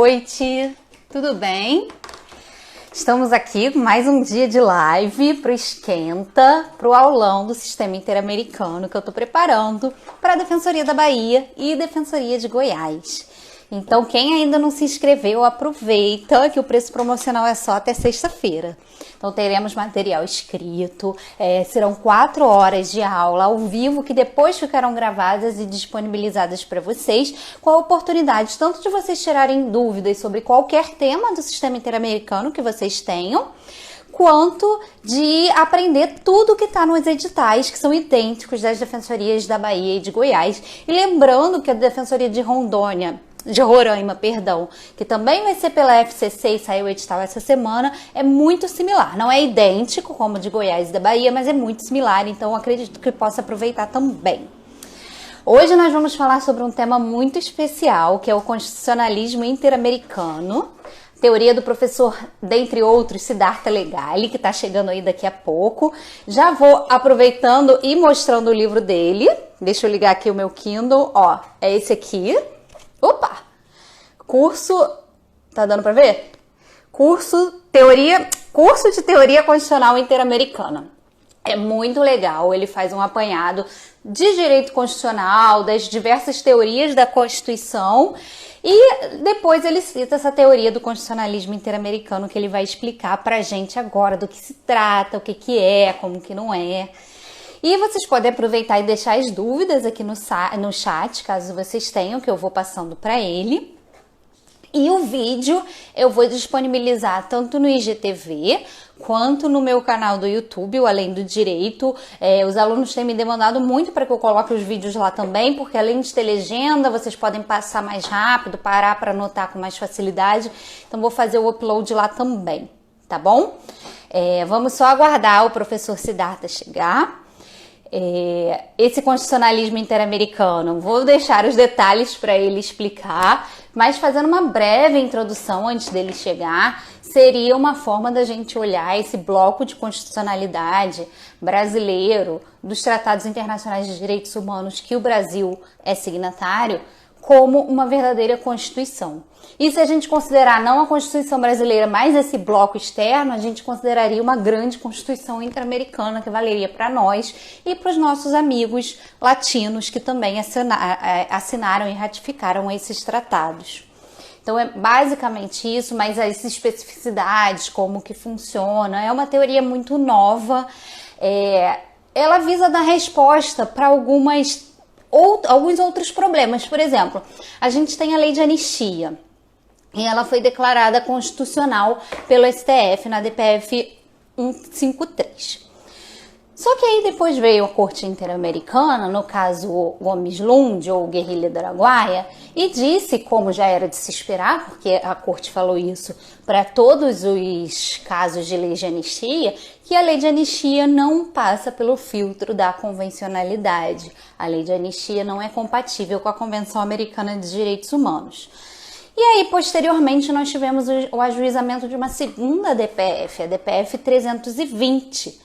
noite, tudo bem? Estamos aqui com mais um dia de live para o Esquenta, para o aulão do Sistema Interamericano que eu estou preparando para a Defensoria da Bahia e Defensoria de Goiás. Então, quem ainda não se inscreveu, aproveita que o preço promocional é só até sexta-feira. Então, teremos material escrito, serão 4 horas de aula ao vivo que depois ficarão gravadas e disponibilizadas para vocês, com a oportunidade tanto de vocês tirarem dúvidas sobre qualquer tema do Sistema Interamericano que vocês tenham, quanto de aprender tudo que está nos editais, que são idênticos das defensorias da Bahia e de Goiás. E lembrando que a Defensoria de Roraima, que também vai ser pela FCC e saiu o edital essa semana, é muito similar. Não é idêntico como o de Goiás e da Bahia, mas é muito similar, então acredito que possa aproveitar também. Hoje nós vamos falar sobre um tema muito especial, que é o constitucionalismo interamericano, teoria do professor, dentre outros, Siddhartha Legale, que está chegando aí daqui a pouco. Já vou aproveitando e mostrando o livro dele. Deixa eu ligar aqui o meu Kindle, ó, é esse aqui. Opa! Curso, tá dando para ver? Curso de Teoria Constitucional Interamericana. É muito legal, ele faz um apanhado de direito constitucional, das diversas teorias da Constituição e depois ele cita essa teoria do constitucionalismo interamericano que ele vai explicar pra gente agora do que se trata, o que que é, como que não é. E vocês podem aproveitar e deixar as dúvidas aqui no chat, caso vocês tenham, que eu vou passando para ele. E o vídeo eu vou disponibilizar tanto no IGTV quanto no meu canal do YouTube, o Além do Direito. Os alunos têm me demandado muito para que eu coloque os vídeos lá também, porque além de ter legenda, vocês podem passar mais rápido, parar para anotar com mais facilidade. Então vou fazer o upload lá também, tá bom? Vamos só aguardar o professor Siddhartha chegar. Esse constitucionalismo interamericano, vou deixar os detalhes para ele explicar, mas fazendo uma breve introdução antes dele chegar, seria uma forma da gente olhar esse bloco de constitucionalidade brasileiro dos tratados internacionais de direitos humanos que o Brasil é signatário como uma verdadeira Constituição. E se a gente considerar não a Constituição brasileira, mas esse bloco externo, a gente consideraria uma grande Constituição interamericana que valeria para nós e para os nossos amigos latinos que também assinaram e ratificaram esses tratados. Então é basicamente isso, mas as especificidades, como que funciona, é uma teoria muito nova. Ela visa dar resposta para alguns outros problemas. Por exemplo, a gente tem a lei de anistia e ela foi declarada constitucional pelo STF na DPF 153. Só que aí depois veio a Corte Interamericana, no caso Gomes Lund ou Guerrilha do Araguaia, e disse, como já era de se esperar, porque a Corte falou isso para todos os casos de lei de anistia, que a lei de anistia não passa pelo filtro da convencionalidade. A lei de anistia não é compatível com a Convenção Americana de Direitos Humanos. E aí, posteriormente, nós tivemos o ajuizamento de uma segunda DPF, a DPF 320.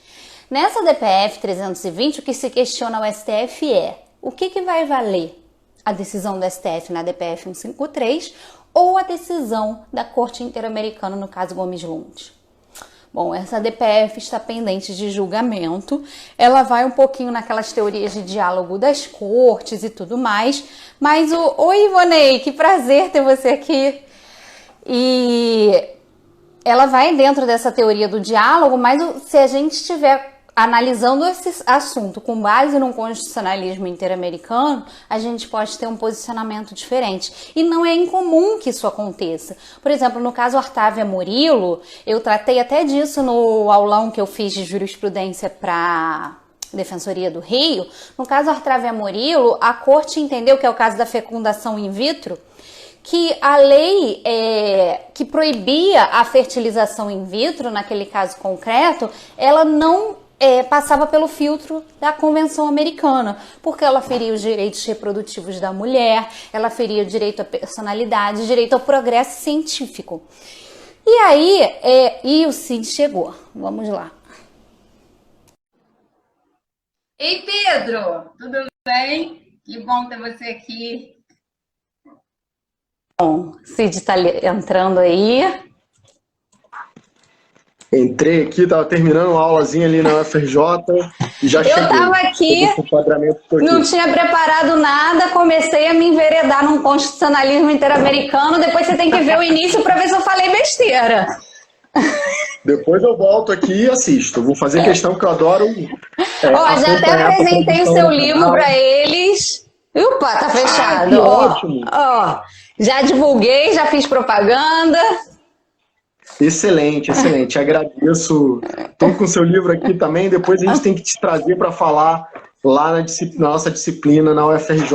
Nessa DPF 320, o que se questiona ao STF é o que vai valer a decisão do STF na DPF 153 ou a decisão da Corte Interamericana no caso Gomes Lund. Bom, essa DPF está pendente de julgamento, ela vai um pouquinho naquelas teorias de diálogo das cortes e tudo mais, mas Oi, Ivonei, que prazer ter você aqui! E ela vai dentro dessa teoria do diálogo, mas se a gente estiver analisando esse assunto com base no constitucionalismo interamericano, a gente pode ter um posicionamento diferente. E não é incomum que isso aconteça. Por exemplo, no caso Artávia Murilo, eu tratei até disso no aulão que eu fiz de jurisprudência para Defensoria do Rio. No caso Artávia Murilo, a corte entendeu, que é o caso da fecundação in vitro, que a lei que proibia a fertilização in vitro, naquele caso concreto, ela não passava pelo filtro da Convenção Americana, porque ela feria os direitos reprodutivos da mulher, ela feria o direito à personalidade, o direito ao progresso científico. E aí, o Cid chegou. Vamos lá. Ei, Pedro! Tudo bem? Que bom ter você aqui. Bom, Cid está entrando aí. Entrei aqui, tava terminando uma aulazinha ali na UFRJ e já cheguei. Eu tava aqui, não tinha preparado nada, comecei a me enveredar num constitucionalismo interamericano, depois você tem que ver o início para ver se eu falei besteira. Depois eu volto aqui e assisto. Vou fazer questão que eu adoro. Ó, já até apresentei o seu livro para eles. Opa, tá fechado. Que ótimo. Ó, já divulguei, já fiz propaganda. Excelente, excelente. Agradeço. Estou com o seu livro aqui também. Depois a gente tem que te trazer para falar lá na nossa disciplina na UFRJ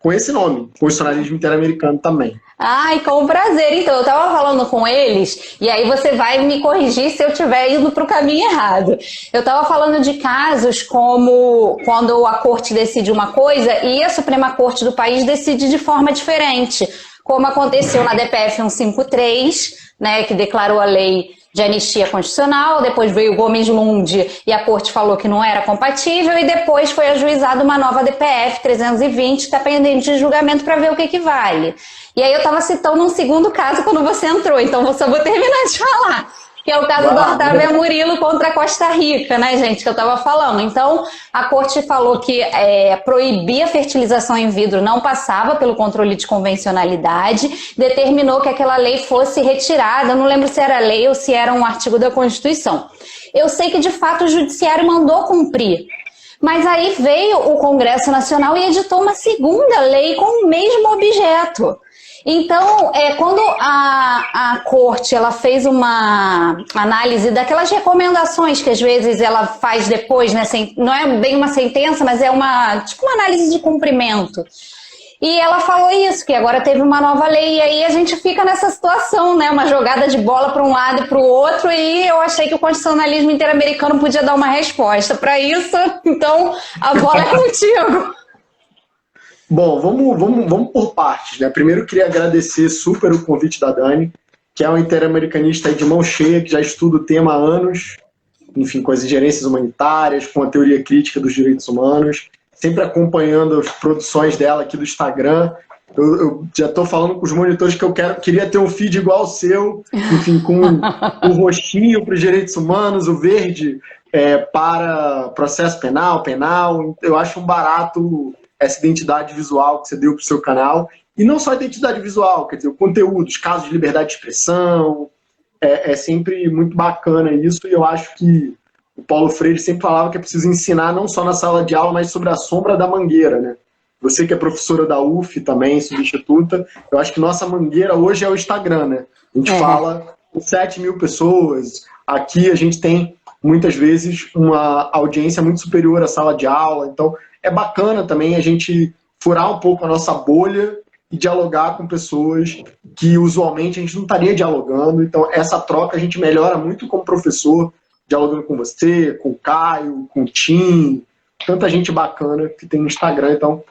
com esse nome, Constitucionalismo Interamericano também. Ai, com prazer. Então, eu estava falando com eles, e aí você vai me corrigir se eu estiver indo para o caminho errado. Eu estava falando de casos como quando a corte decide uma coisa e a Suprema Corte do país decide de forma diferente, como aconteceu na DPF 153, né, que declarou a lei de anistia constitucional, depois veio o Gomes Lund e a corte falou que não era compatível, e depois foi ajuizada uma nova DPF 320, que está pendente de julgamento para ver o que vale. E aí eu estava citando um segundo caso quando você entrou, então eu só vou terminar de falar, que é o caso do Otávio Murilo contra Costa Rica, né, gente, que eu estava falando. Então, a corte falou que proibir a fertilização in vitro não passava pelo controle de convencionalidade, determinou que aquela lei fosse retirada, eu não lembro se era lei ou se era um artigo da Constituição. Eu sei que, de fato, o Judiciário mandou cumprir. Mas aí veio o Congresso Nacional e editou uma segunda lei com o mesmo objeto. Então, quando a corte ela fez uma análise daquelas recomendações que às vezes ela faz depois, né, não é bem uma sentença, mas é tipo uma análise de cumprimento. E ela falou isso, que agora teve uma nova lei, e aí a gente fica nessa situação, né, uma jogada de bola para um lado e para o outro, e eu achei que o constitucionalismo interamericano podia dar uma resposta para isso, então a bola é contigo. Bom, vamos por partes, né? Primeiro, eu queria agradecer super o convite da Dani, que é uma interamericanista de mão cheia, que já estuda o tema há anos, enfim, com as ingerências humanitárias, com a teoria crítica dos direitos humanos, sempre acompanhando as produções dela aqui do Instagram. Eu já estou falando com os monitores que eu queria ter um feed igual ao seu, enfim, com o roxinho para os direitos humanos, o verde para processo penal. Eu acho um barato essa identidade visual que você deu para o seu canal. E não só a identidade visual, quer dizer, o conteúdo, os casos de liberdade de expressão, é sempre muito bacana isso, e eu acho que o Paulo Freire sempre falava que é preciso ensinar não só na sala de aula, mas sobre a sombra da mangueira, né? Você que é professora da UF também, substituta, eu acho que nossa mangueira hoje é o Instagram, né? A gente fala com 7 mil pessoas, aqui a gente tem muitas vezes uma audiência muito superior à sala de aula, então é bacana também a gente furar um pouco a nossa bolha e dialogar com pessoas que usualmente a gente não estaria dialogando. Então essa troca a gente melhora muito como professor, dialogando com você, com o Caio, com o Tim, tanta gente bacana que tem no Instagram. Então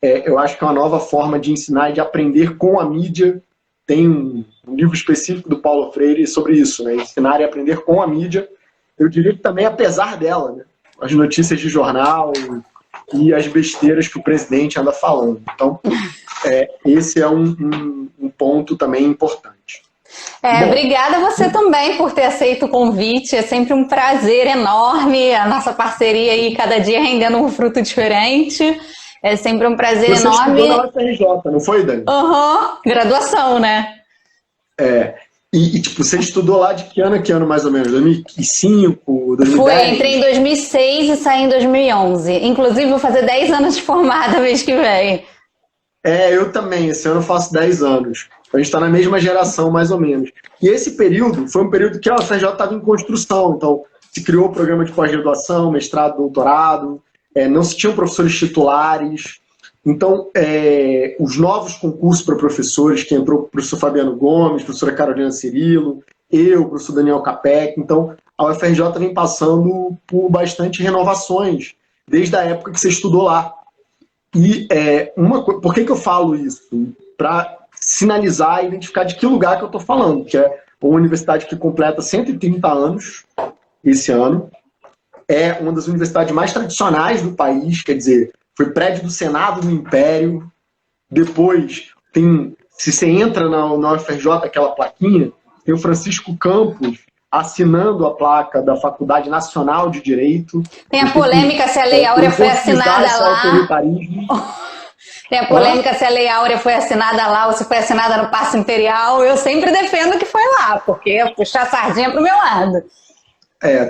eu acho que é uma nova forma de ensinar e de aprender com a mídia. Tem um livro específico do Paulo Freire sobre isso, né? Ensinar e aprender com a mídia. Eu diria que também apesar dela, né? As notícias de jornal e as besteiras que o presidente anda falando. Então, esse é um ponto também importante. Bom, obrigada a você também por ter aceito o convite. É sempre um prazer enorme. A nossa parceria aí, cada dia rendendo um fruto diferente. É sempre um prazer enorme. Você estudou na UFRJ, não foi, Dani? Graduação, né? Tipo, você estudou lá de que ano mais ou menos? 2005, 2010? Entrei em 2006 e saí em 2011. Inclusive, vou fazer 10 anos de formada mês que vem. Eu também. Esse ano eu faço 10 anos. A gente está na mesma geração, mais ou menos. E esse período foi um período que a UFRJ estava em construção. Então, se criou o programa de pós-graduação, mestrado, doutorado. Não se tinham professores titulares. Então, os novos concursos para professores, que entrou o professor Fabiano Gomes, a professora Carolina Cirilo, o professor Daniel Capec. Então, a UFRJ vem passando por bastante renovações, desde a época que você estudou lá. E por que eu falo isso? Para sinalizar e identificar de que lugar que eu estou falando, que é uma universidade que completa 130 anos esse ano, é uma das universidades mais tradicionais do país, quer dizer, foi prédio do Senado do Império, depois tem se você entra na UFRJ, aquela plaquinha, tem o Francisco Campos assinando a placa da Faculdade Nacional de Direito. Tem a polêmica se a Lei Áurea foi assinada lá. Tem a polêmica se a Lei Áurea foi assinada lá ou se foi assinada no Paço Imperial. Eu sempre defendo que foi lá, porque é puxar a sardinha pro meu lado.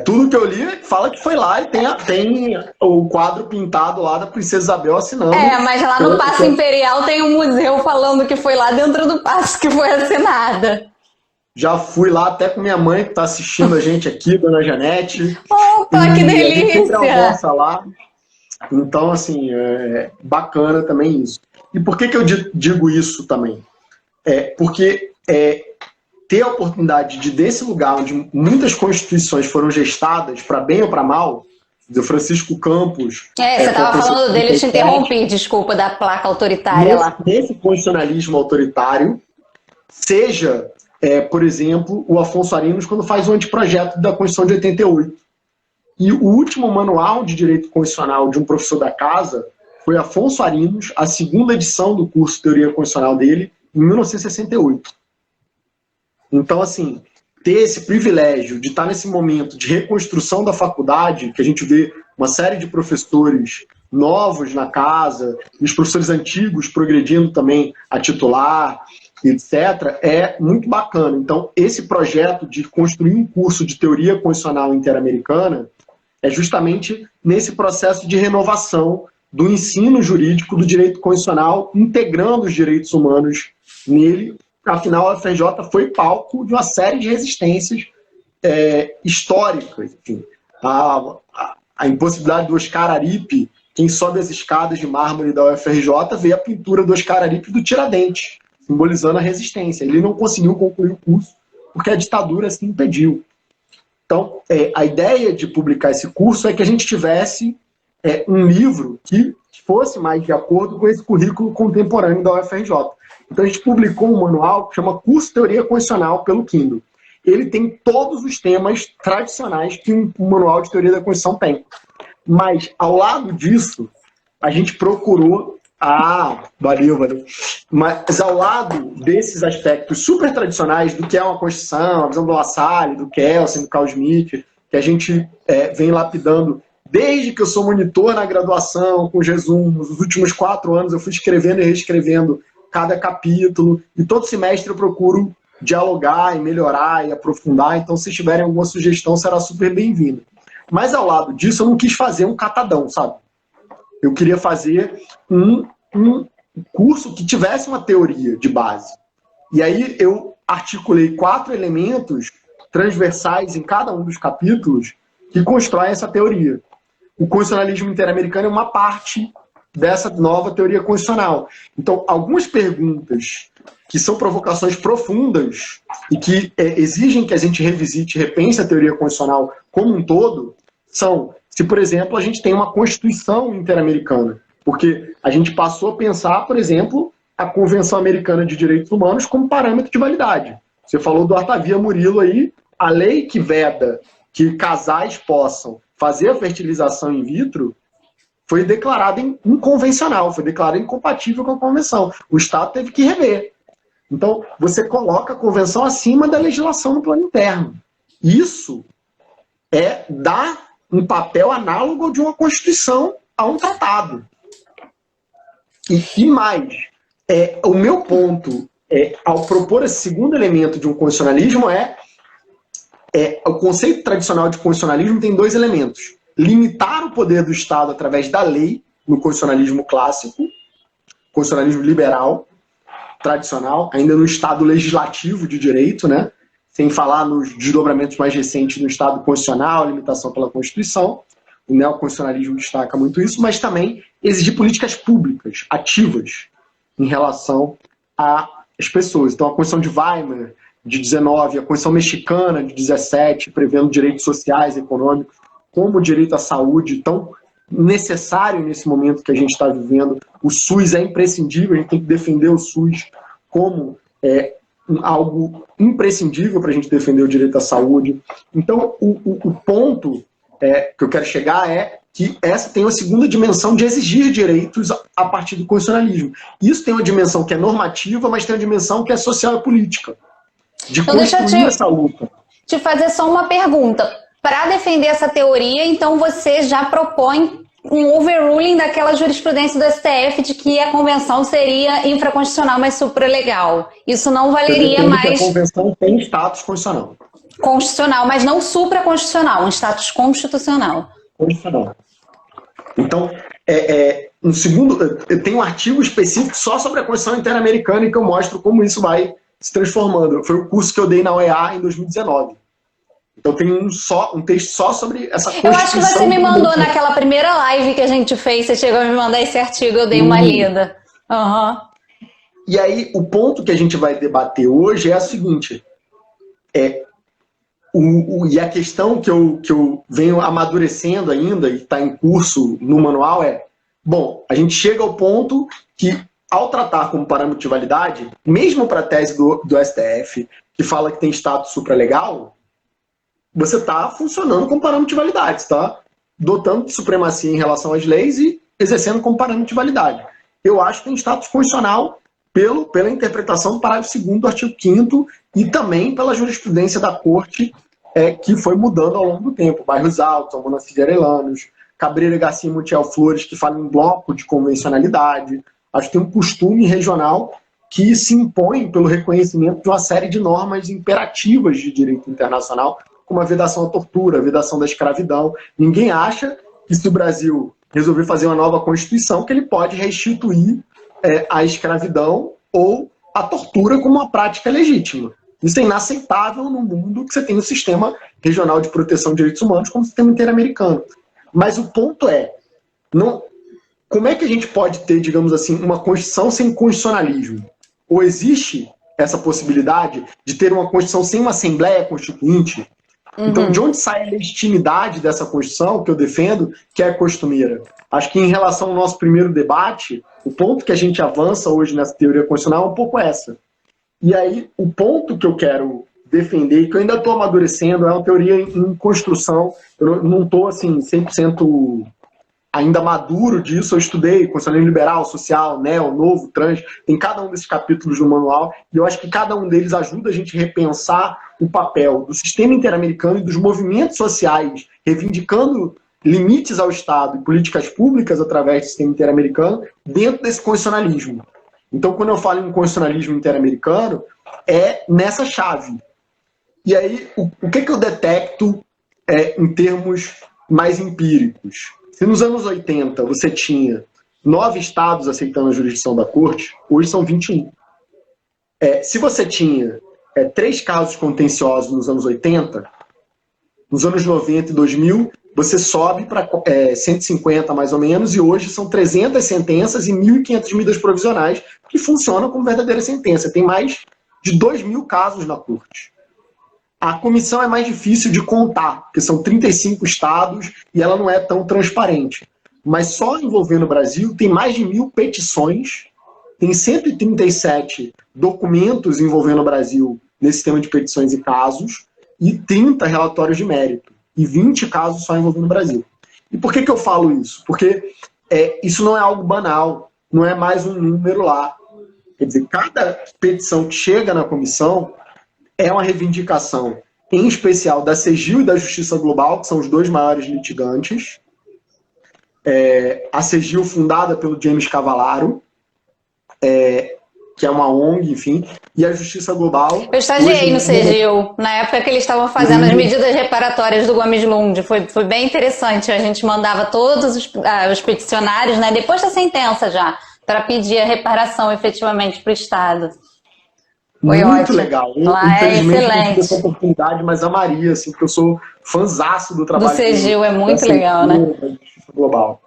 Tudo que eu li fala que foi lá e tem o quadro pintado lá da Princesa Isabel assinando. Mas lá no Paço Imperial tem um museu falando que foi lá dentro do paço que foi assinada. Já fui lá até com minha mãe, que está assistindo a gente aqui, Dona Janete. Opa, que delícia! A gente sempre almoça lá. Então, assim, é bacana também isso. E por que eu digo isso também? Porque ter a oportunidade de, desse lugar onde muitas constituições foram gestadas, para bem ou para mal, do Francisco Campos... você estava falando dele, eu te interrompi, desculpa, da placa autoritária lá. Nesse constitucionalismo autoritário, seja... por exemplo, o Afonso Arinos, quando faz o anteprojeto da Constituição de 88. E o último manual de direito constitucional de um professor da casa foi Afonso Arinos, a segunda edição do curso de Teoria Constitucional dele, em 1968. Então, assim, ter esse privilégio de estar nesse momento de reconstrução da faculdade, que a gente vê uma série de professores novos na casa, e os professores antigos progredindo também a titular, etc., é muito bacana. Então, esse projeto de construir um curso de teoria constitucional interamericana é justamente nesse processo de renovação do ensino jurídico do direito constitucional, integrando os direitos humanos nele. Afinal, a UFRJ foi palco de uma série de resistências históricas. Enfim, a impossibilidade do Oscar Aripe, quem sobe as escadas de mármore da UFRJ, vê a pintura do Oscar Aripe do Tiradentes, simbolizando a resistência. Ele não conseguiu concluir o curso porque a ditadura se impediu. Então, a ideia de publicar esse curso é que a gente tivesse um livro que fosse mais de acordo com esse currículo contemporâneo da UFRJ. Então, a gente publicou um manual que chama Curso de Teoria Constitucional pelo Kindle. Ele tem todos os temas tradicionais que um manual de teoria da Constituição tem. Mas, ao lado disso, a gente procurou... valeu. Mas ao lado desses aspectos super tradicionais do que é uma Constituição, a visão do La Salle, do Kelsen, do Carl Schmitt, que a gente vem lapidando desde que eu sou monitor na graduação, com Jesus, nos últimos 4 anos eu fui escrevendo e reescrevendo cada capítulo, e todo semestre eu procuro dialogar e melhorar e aprofundar, então se tiverem alguma sugestão será super bem-vinda. Mas ao lado disso eu não quis fazer um catadão, sabe? Eu queria fazer um curso que tivesse uma teoria de base. E aí eu articulei 4 elementos transversais em cada um dos capítulos que constroem essa teoria. O constitucionalismo interamericano é uma parte dessa nova teoria constitucional. Então, algumas perguntas que são provocações profundas e que exigem que a gente revisite e repense a teoria constitucional como um todo, são se, por exemplo, a gente tem uma Constituição interamericana. Porque a gente passou a pensar, por exemplo, a Convenção Americana de Direitos Humanos como parâmetro de validade. Você falou do Artavia Murilo aí, a lei que veda que casais possam fazer a fertilização in vitro foi declarada inconvencional, foi declarada incompatível com a Convenção. O Estado teve que rever. Então, você coloca a Convenção acima da legislação no plano interno. Isso dá um papel análogo ao de uma Constituição a um tratado. E mais, o meu ponto, ao propor esse segundo elemento de um constitucionalismo o conceito tradicional de constitucionalismo tem 2 elementos. Limitar o poder do Estado através da lei, no constitucionalismo clássico, constitucionalismo liberal, tradicional, ainda no Estado legislativo de direito, né? Sem falar nos desdobramentos mais recentes do Estado constitucional, limitação pela Constituição. O neoconstitucionalismo destaca muito isso, mas também exigir políticas públicas, ativas, em relação às pessoas. Então, a Constituição de Weimar, de 19, a Constituição Mexicana, de 17, prevendo direitos sociais e econômicos, como o direito à saúde, tão necessário nesse momento que a gente está vivendo. O SUS é imprescindível, a gente tem que defender o SUS como algo imprescindível para a gente defender o direito à saúde. Então, o ponto que eu quero chegar que essa tem uma segunda dimensão de exigir direitos a partir do constitucionalismo. Isso tem uma dimensão que é normativa, mas tem uma dimensão que é social e política, de Então, construir essa luta. Te fazer só uma pergunta. Para defender essa teoria, então você já propõe um overruling daquela jurisprudência do STF de que a convenção seria infraconstitucional, mas supralegal. Isso não valeria mais... A convenção tem status constitucional. Constitucional, mas não supraconstitucional, um status constitucional. Constitucional. Então, um segundo, tem um artigo específico só sobre a Constituição Interamericana em que eu mostro como isso vai se transformando. Foi o curso que eu dei na UEA em 2019. Então tem um texto só sobre essa Constituição. Eu acho que você me mandou naquela primeira live que a gente fez, você chegou a me mandar esse artigo, eu dei uma lida. Uhum. E aí, o ponto que a gente vai debater hoje é o seguinte, e a questão que eu venho amadurecendo ainda, e está em curso no manual, bom, a gente chega ao ponto que, ao tratar como parâmetro de validade, mesmo para a tese do STF, que fala que tem status supralegal, você está funcionando como parâmetro de validade, está dotando de supremacia em relação às leis e exercendo como parâmetro de validade. Eu acho que tem status constitucional pela interpretação do parágrafo 2º do artigo 5º e também pela jurisprudência da Corte, que foi mudando ao longo do tempo. Bairros Altos, Almanacid de Arelanos, Cabreira Garcia e Montiel Flores, que falam em bloco de convencionalidade. Acho que tem um costume regional que se impõe pelo reconhecimento de uma série de normas imperativas de direito internacional, como a vedação à tortura, a vedação da escravidão. Ninguém acha que, se o Brasil resolver fazer uma nova Constituição, que ele pode restituir a escravidão ou a tortura como uma prática legítima. Isso é inaceitável no mundo que você tem um sistema regional de proteção de direitos humanos como o sistema interamericano. Mas o ponto como é que a gente pode ter, digamos assim, uma Constituição sem constitucionalismo? Ou existe essa possibilidade de ter uma Constituição sem uma Assembleia Constituinte? Então, de onde sai a legitimidade dessa Constituição que eu defendo, que é costumeira? Acho que em relação ao nosso primeiro debate, o ponto que a gente avança hoje nessa teoria constitucional é um pouco essa. E aí, o ponto que eu quero defender, e que eu ainda estou amadurecendo, é uma teoria em construção. Eu não estou, assim, 100% ainda maduro disso. Eu estudei constitucionalismo liberal, social, neo, novo, trans, tem cada um desses capítulos do manual, e eu acho que cada um deles ajuda a gente a repensar o papel do sistema interamericano e dos movimentos sociais, reivindicando limites ao Estado e políticas públicas através do sistema interamericano dentro desse constitucionalismo. Então, quando eu falo em constitucionalismo interamericano, é nessa chave. E aí, o que eu detecto em termos mais empíricos? Se nos anos 80 você tinha 9 estados aceitando a jurisdição da Corte, hoje são 21. Se você tinha 3 casos contenciosos nos anos 80, nos anos 90 e 2000, você sobe para 150 mais ou menos, e hoje são 300 sentenças e 1.500 medidas provisionais que funcionam como verdadeira sentença. Tem mais de 2.000 casos na Corte. A comissão é mais difícil de contar, porque são 35 estados e ela não é tão transparente. Mas só envolvendo o Brasil tem mais de 1.000 petições, tem 137 documentos envolvendo o Brasil nesse sistema de petições e casos, e 30 relatórios de mérito, e 20 casos só envolvendo o Brasil. E por que eu falo isso? Porque isso não é algo banal, não é mais um número lá. Quer dizer, cada petição que chega na comissão é uma reivindicação, em especial da CEGIL e da Justiça Global, que são os 2 maiores litigantes. A CEGIL, fundada pelo James Cavallaro, que é uma ONG, enfim, e a Justiça Global... Eu estagiei no CEGIL, na época que eles estavam fazendo as medidas reparatórias do Gomes Lund. Foi bem interessante, a gente mandava todos os peticionários, né, depois da sentença já, para pedir a reparação efetivamente para o Estado. Foi muito ótimo. Legal. Lá é excelente. Eu não tive essa oportunidade, mas amaria, assim, porque eu sou fãzaço do trabalho do CEGIL, é muito legal, né? Da Justiça Global,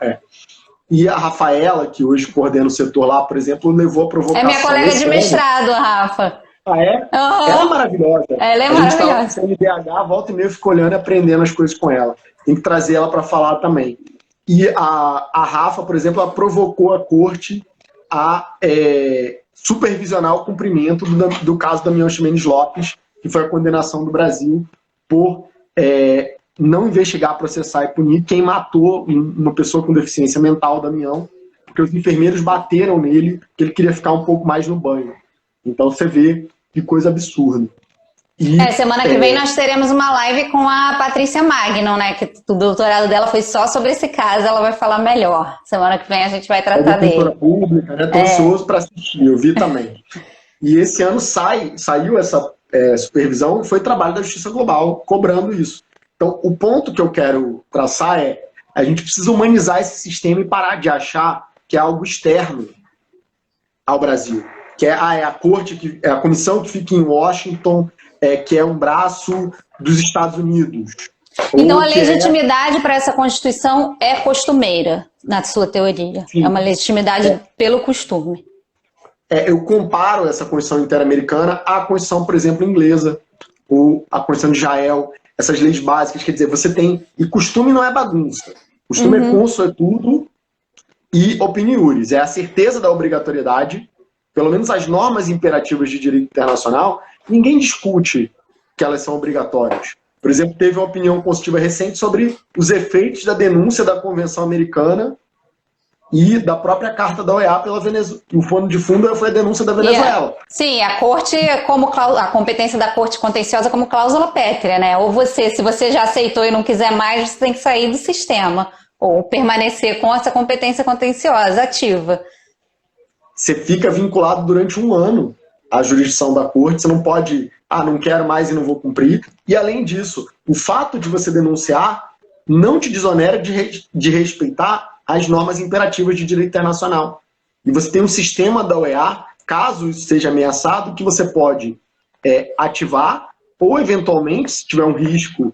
E a Rafaela, que hoje coordena o setor lá, por exemplo, levou a provocação... É minha colega de mestrado, a Rafa. Ah, é? Uhum. Ela é maravilhosa. Ela é maravilhosa. A gente tá no CNDH, volta e meia, eu fico olhando e aprendendo as coisas com ela. Tem que trazer ela para falar também. E a Rafa, por exemplo, ela provocou a corte a supervisionar o cumprimento do caso Damião Ximenes Lopes, que foi a condenação do Brasil por não investigar, processar e punir quem matou uma pessoa com deficiência mental, Damião, porque os enfermeiros bateram nele, porque ele queria ficar um pouco mais no banho. Então você vê que coisa absurda. E, semana que vem nós teremos uma live com a Patrícia Magno, né? Que o doutorado dela foi só sobre esse caso, ela vai falar melhor. Semana que vem a gente vai tratar dele. Pública, né? Tô ansioso para assistir, eu vi também. E esse ano saiu essa supervisão, foi trabalho da Justiça Global cobrando isso. Então, o ponto que eu quero traçar é a gente precisa humanizar esse sistema e parar de achar que é algo externo ao Brasil. Que é a corte, é a comissão que fica em Washington, que é um braço dos Estados Unidos. Então a legitimidade para essa Constituição é costumeira, na sua teoria. Sim. É uma legitimidade pelo costume. Eu comparo essa Constituição Interamericana à Constituição, por exemplo, inglesa, ou a Constituição de Israel, essas leis básicas, quer dizer, você tem... E costume não é bagunça. Costume é consuetudo e opiniures. É a certeza da obrigatoriedade, pelo menos as normas imperativas de direito internacional, ninguém discute que elas são obrigatórias. Por exemplo, teve uma opinião consultiva recente sobre os efeitos da denúncia da Convenção Americana e da própria Carta da OEA pela Venezuela. O pano de fundo foi a denúncia da Venezuela. Sim, a corte, a competência da corte contenciosa como cláusula pétrea, né? Ou se você já aceitou e não quiser mais, você tem que sair do sistema. Ou permanecer com essa competência contenciosa ativa. Você fica vinculado durante um ano à jurisdição da corte, você não pode, não quero mais e não vou cumprir. E além disso, o fato de você denunciar não te desonera de respeitar as normas imperativas de direito internacional. E você tem um sistema da OEA, caso isso seja ameaçado, que você pode ativar, ou eventualmente, se tiver um risco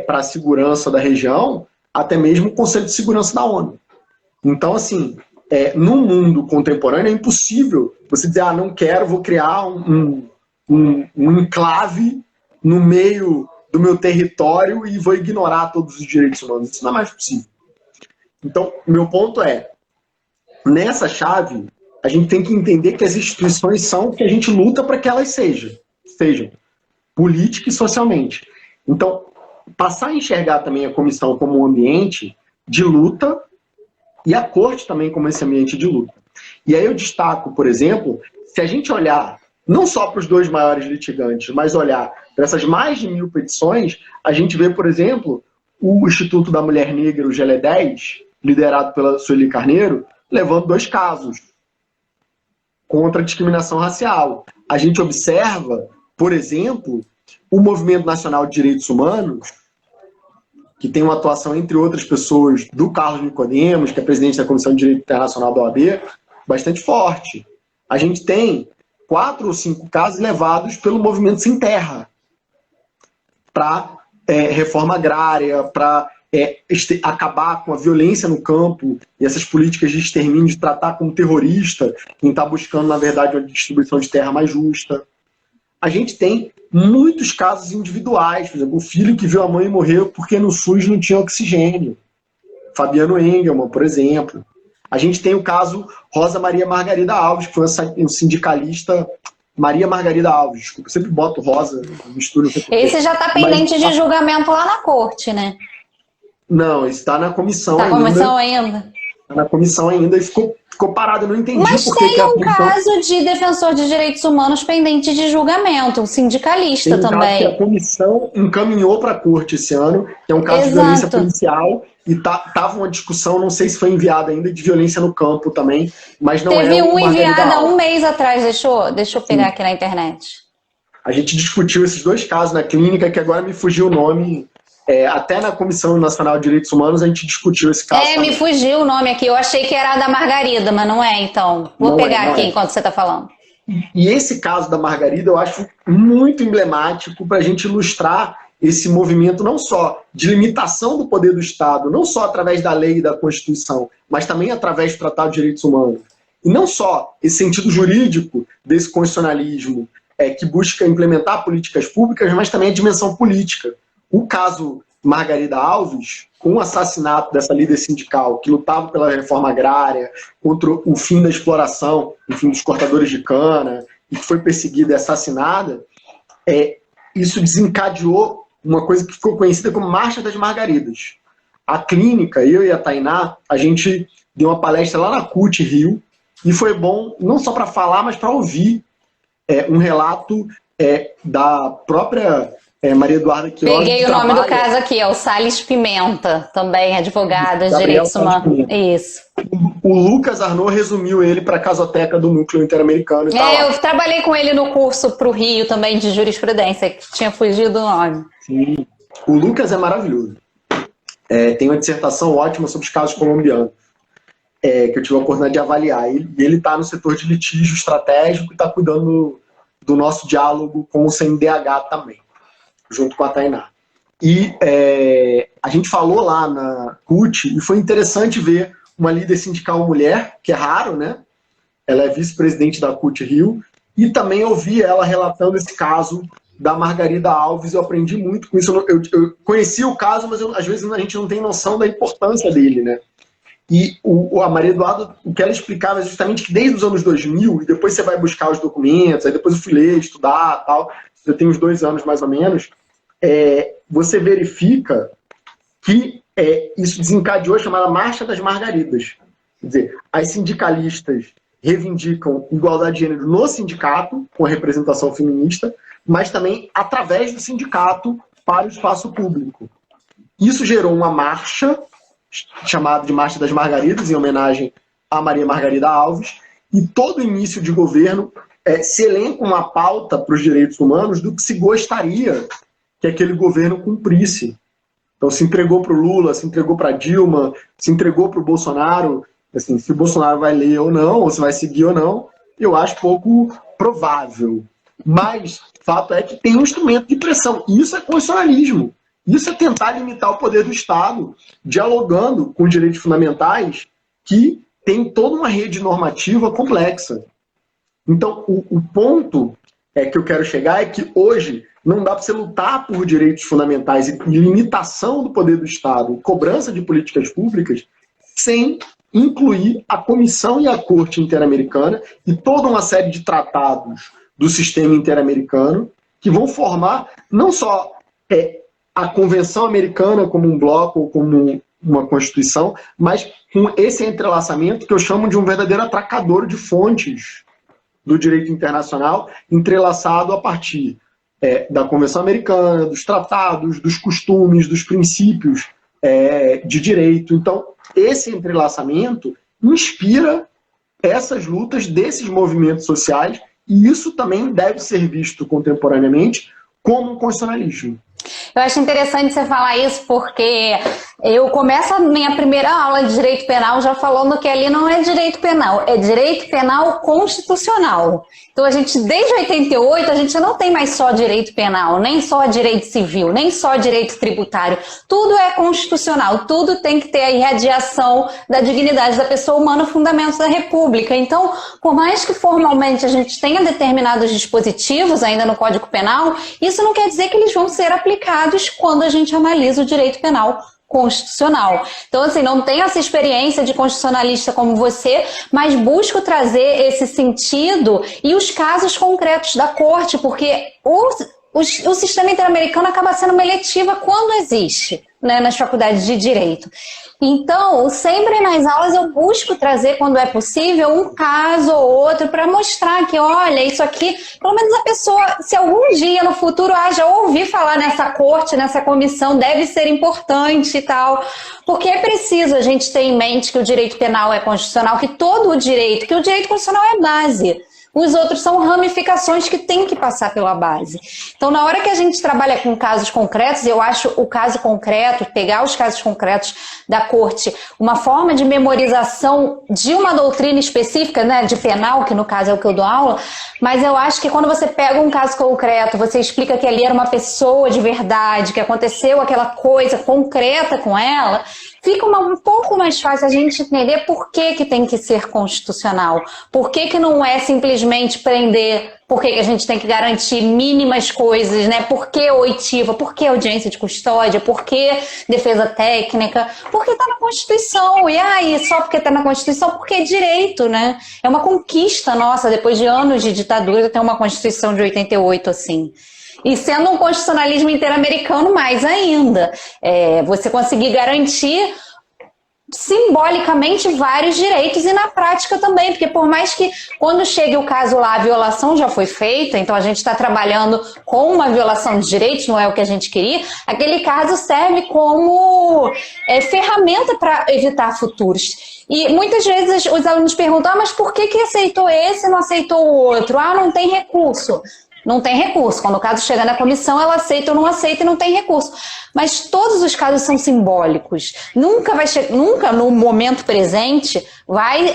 para a segurança da região, até mesmo o Conselho de Segurança da ONU. Então, assim, no mundo contemporâneo é impossível você dizer, não quero, vou criar um enclave no meio do meu território e vou ignorar todos os direitos humanos. Isso não é mais possível. Então, meu ponto é, nessa chave, a gente tem que entender que as instituições são o que a gente luta para que elas sejam política e socialmente. Então, passar a enxergar também a comissão como um ambiente de luta e a corte também como esse ambiente de luta. E aí eu destaco, por exemplo, se a gente olhar não só para os dois maiores litigantes, mas olhar para essas mais de 1000 petições, a gente vê, por exemplo, o Instituto da Mulher Negra, o GLE10, liderado pela Sueli Carneiro, levando 2 casos contra a discriminação racial. A gente observa, por exemplo, o Movimento Nacional de Direitos Humanos, que tem uma atuação, entre outras pessoas, do Carlos Nicodemos, que é presidente da Comissão de Direito Internacional da OAB, bastante forte. A gente tem 4 ou 5 casos levados pelo Movimento Sem Terra para reforma agrária, para acabar com a violência no campo e essas políticas de extermínio, de tratar como terrorista quem está buscando, na verdade, uma distribuição de terra mais justa. A gente tem muitos casos individuais, por exemplo, o filho que viu a mãe morrer porque no SUS não tinha oxigênio. Fabiano Engelmann, por exemplo. A gente tem o caso Rosa Maria Margarida Alves, que foi um sindicalista... Maria Margarida Alves, desculpa, eu sempre boto Rosa, misturo... Esse já está pendente de julgamento lá na corte, né? Não, está na comissão ainda. Está na comissão ainda? Está na comissão ainda e ficou parado, eu não entendi. Mas tem um caso de defensor de direitos humanos pendente de julgamento, um sindicalista também. Que a comissão encaminhou para a corte esse ano, que é um caso de violência policial, e tava uma discussão, não sei se foi enviada ainda, de violência no campo também, mas não Teve um enviado há um mês atrás, deixa eu pegar aqui na internet. A gente discutiu esses 2 casos na clínica, que agora me fugiu o nome... até na Comissão Nacional de Direitos Humanos a gente discutiu esse caso. Me fugiu o nome aqui. Eu achei que era a da Margarida, mas não é, então. Vou pegar aqui enquanto você está falando. E esse caso da Margarida eu acho muito emblemático para a gente ilustrar esse movimento não só de limitação do poder do Estado, não só através da lei e da Constituição, mas também através do Tratado de Direitos Humanos. E não só esse sentido jurídico desse constitucionalismo que busca implementar políticas públicas, mas também a dimensão política. O caso Margarida Alves, com o assassinato dessa líder sindical que lutava pela reforma agrária, contra o fim da exploração, enfim, dos cortadores de cana, e que foi perseguida e assassinada, isso desencadeou uma coisa que ficou conhecida como Marcha das Margaridas. A clínica, eu e a Tainá, a gente deu uma palestra lá na CUT Rio, e foi bom não só para falar, mas para ouvir um relato da própria Maria Eduarda Queiroz. Peguei o nome do caso aqui, é o Salles Pimenta, também advogada de direitos humanos. Isso. O Lucas Arnaud resumiu ele para a casoteca do Núcleo Interamericano. Eu trabalhei com ele no curso para o Rio também de jurisprudência, que tinha fugido o nome. Sim. O Lucas é maravilhoso. Tem uma dissertação ótima sobre os casos colombianos, que eu tive a oportunidade de avaliar. Ele está no setor de litígio estratégico e está cuidando do nosso diálogo com o CNDH também, junto com a Tainá. E a gente falou lá na CUT, e foi interessante ver uma líder sindical mulher, que é raro, né? Ela é vice-presidente da CUT Rio, e também ouvi ela relatando esse caso da Margarida Alves. Eu aprendi muito com isso. Eu conheci o caso, mas às vezes a gente não tem noção da importância dele, né? E a Maria Eduarda, o que ela explicava é justamente que desde os anos 2000, e depois você vai buscar os documentos, aí depois eu fui ler, estudar, tal, eu tenho uns 2 anos mais ou menos, você verifica que isso desencadeou a chamada Marcha das Margaridas. Quer dizer, as sindicalistas reivindicam igualdade de gênero no sindicato, com a representação feminista, mas também através do sindicato para o espaço público. Isso gerou uma marcha, chamada de Marcha das Margaridas, em homenagem a Maria Margarida Alves, e todo início de governo se elenca uma pauta para os direitos humanos do que se gostaria que aquele governo cumprisse. Então se entregou para o Lula, se entregou para a Dilma, se entregou para o Bolsonaro. Assim, se o Bolsonaro vai ler ou não, ou se vai seguir ou não, eu acho pouco provável. Mas fato é que tem um instrumento de pressão. Isso é constitucionalismo. Isso é tentar limitar o poder do Estado, dialogando com os direitos fundamentais que tem toda uma rede normativa complexa. Então, o ponto que eu quero chegar é que hoje não dá para você lutar por direitos fundamentais e limitação do poder do Estado, cobrança de políticas públicas, sem incluir a Comissão e a Corte Interamericana e toda uma série de tratados do sistema interamericano que vão formar não só a Convenção Americana como um bloco ou como uma Constituição, mas com esse entrelaçamento que eu chamo de um verdadeiro atracador de fontes do direito internacional, entrelaçado a partir da Convenção Americana, dos tratados, dos costumes, dos princípios de direito. Então, esse entrelaçamento inspira essas lutas desses movimentos sociais, e isso também deve ser visto contemporaneamente como um constitucionalismo. Eu acho interessante você falar isso porque eu começo a minha primeira aula de direito penal já falando que ali não é direito penal, é direito penal constitucional. Então a gente, desde 88, a gente não tem mais só direito penal, nem só direito civil, nem só direito tributário. Tudo é constitucional, tudo tem que ter a irradiação da dignidade da pessoa humana, fundamentos da República. Então, por mais que formalmente a gente tenha determinados dispositivos ainda no Código Penal, isso não quer dizer que eles vão ser aplicados quando a gente analisa o direito penal constitucional. Então, assim, não tenho essa experiência de constitucionalista como você, mas busco trazer esse sentido e os casos concretos da corte, porque o sistema interamericano acaba sendo uma eletiva quando existe, né, nas faculdades de direito. Então, sempre nas aulas eu busco trazer, quando é possível, um caso ou outro para mostrar que, olha, isso aqui, pelo menos a pessoa, se algum dia no futuro já ouvir falar nessa corte, nessa comissão, deve ser importante e tal. Porque é preciso a gente ter em mente que o direito penal é constitucional, que todo o direito, que o direito constitucional é base. Os outros são ramificações que têm que passar pela base. Então, na hora que a gente trabalha com casos concretos, eu acho o caso concreto, pegar os casos concretos da corte, uma forma de memorização de uma doutrina específica, né, de penal, que no caso é o que eu dou aula, mas eu acho que quando você pega um caso concreto, você explica que ali era uma pessoa de verdade, que aconteceu aquela coisa concreta com ela, fica um pouco mais fácil a gente entender por que tem que ser constitucional, por que não é simplesmente prender, por que a gente tem que garantir mínimas coisas, né? Por que oitiva, por que audiência de custódia, por que defesa técnica, porque está na Constituição, e aí só porque está na Constituição, porque é direito, né? É uma conquista nossa, depois de anos de ditadura, ter uma Constituição de 88 assim. E sendo um constitucionalismo interamericano, mais ainda. Você conseguir garantir simbolicamente vários direitos e na prática também, porque por mais que quando chegue o caso lá a violação já foi feita, então a gente está trabalhando com uma violação de direitos, não é o que a gente queria, aquele caso serve como ferramenta para evitar futuros. E muitas vezes os alunos perguntam, mas por que aceitou esse e não aceitou o outro? Não tem recurso. Não tem recurso. Quando o caso chega na comissão, ela aceita ou não aceita e não tem recurso. Mas todos os casos são simbólicos. Nunca no momento presente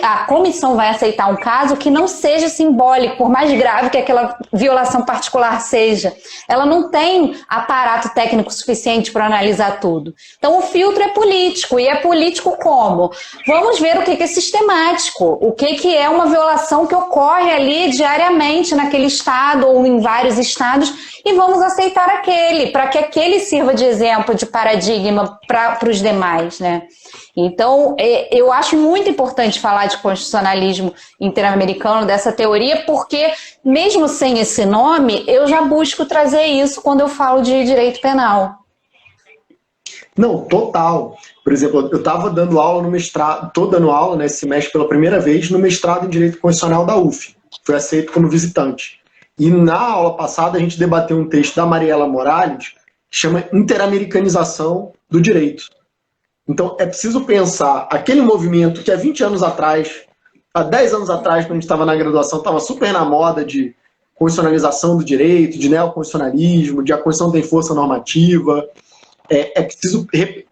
a comissão vai aceitar um caso que não seja simbólico, por mais grave que aquela violação particular seja. Ela não tem aparato técnico suficiente para analisar tudo. Então o filtro é político. E é político como? Vamos ver o que é sistemático. O que é uma violação que ocorre ali diariamente naquele estado ou em vários estados e vamos aceitar aquele, para que aquele sirva de exemplo, de paradigma para os demais, né? Então, eu acho muito importante falar de constitucionalismo interamericano, dessa teoria, porque mesmo sem esse nome, eu já busco trazer isso quando eu falo de direito penal. Não, total. Por exemplo, eu estava dando aula no mestrado, estou dando aula nesse semestre pela primeira vez no mestrado em Direito Constitucional da UF. Fui aceito como visitante. E na aula passada a gente debateu um texto da Mariela Morales que chama Interamericanização do Direito. Então é preciso pensar aquele movimento que há 20 anos atrás, há 10 anos atrás, quando a gente estava na graduação, estava super na moda de constitucionalização do direito, de neoconstitucionalismo, de a Constituição tem força normativa. É preciso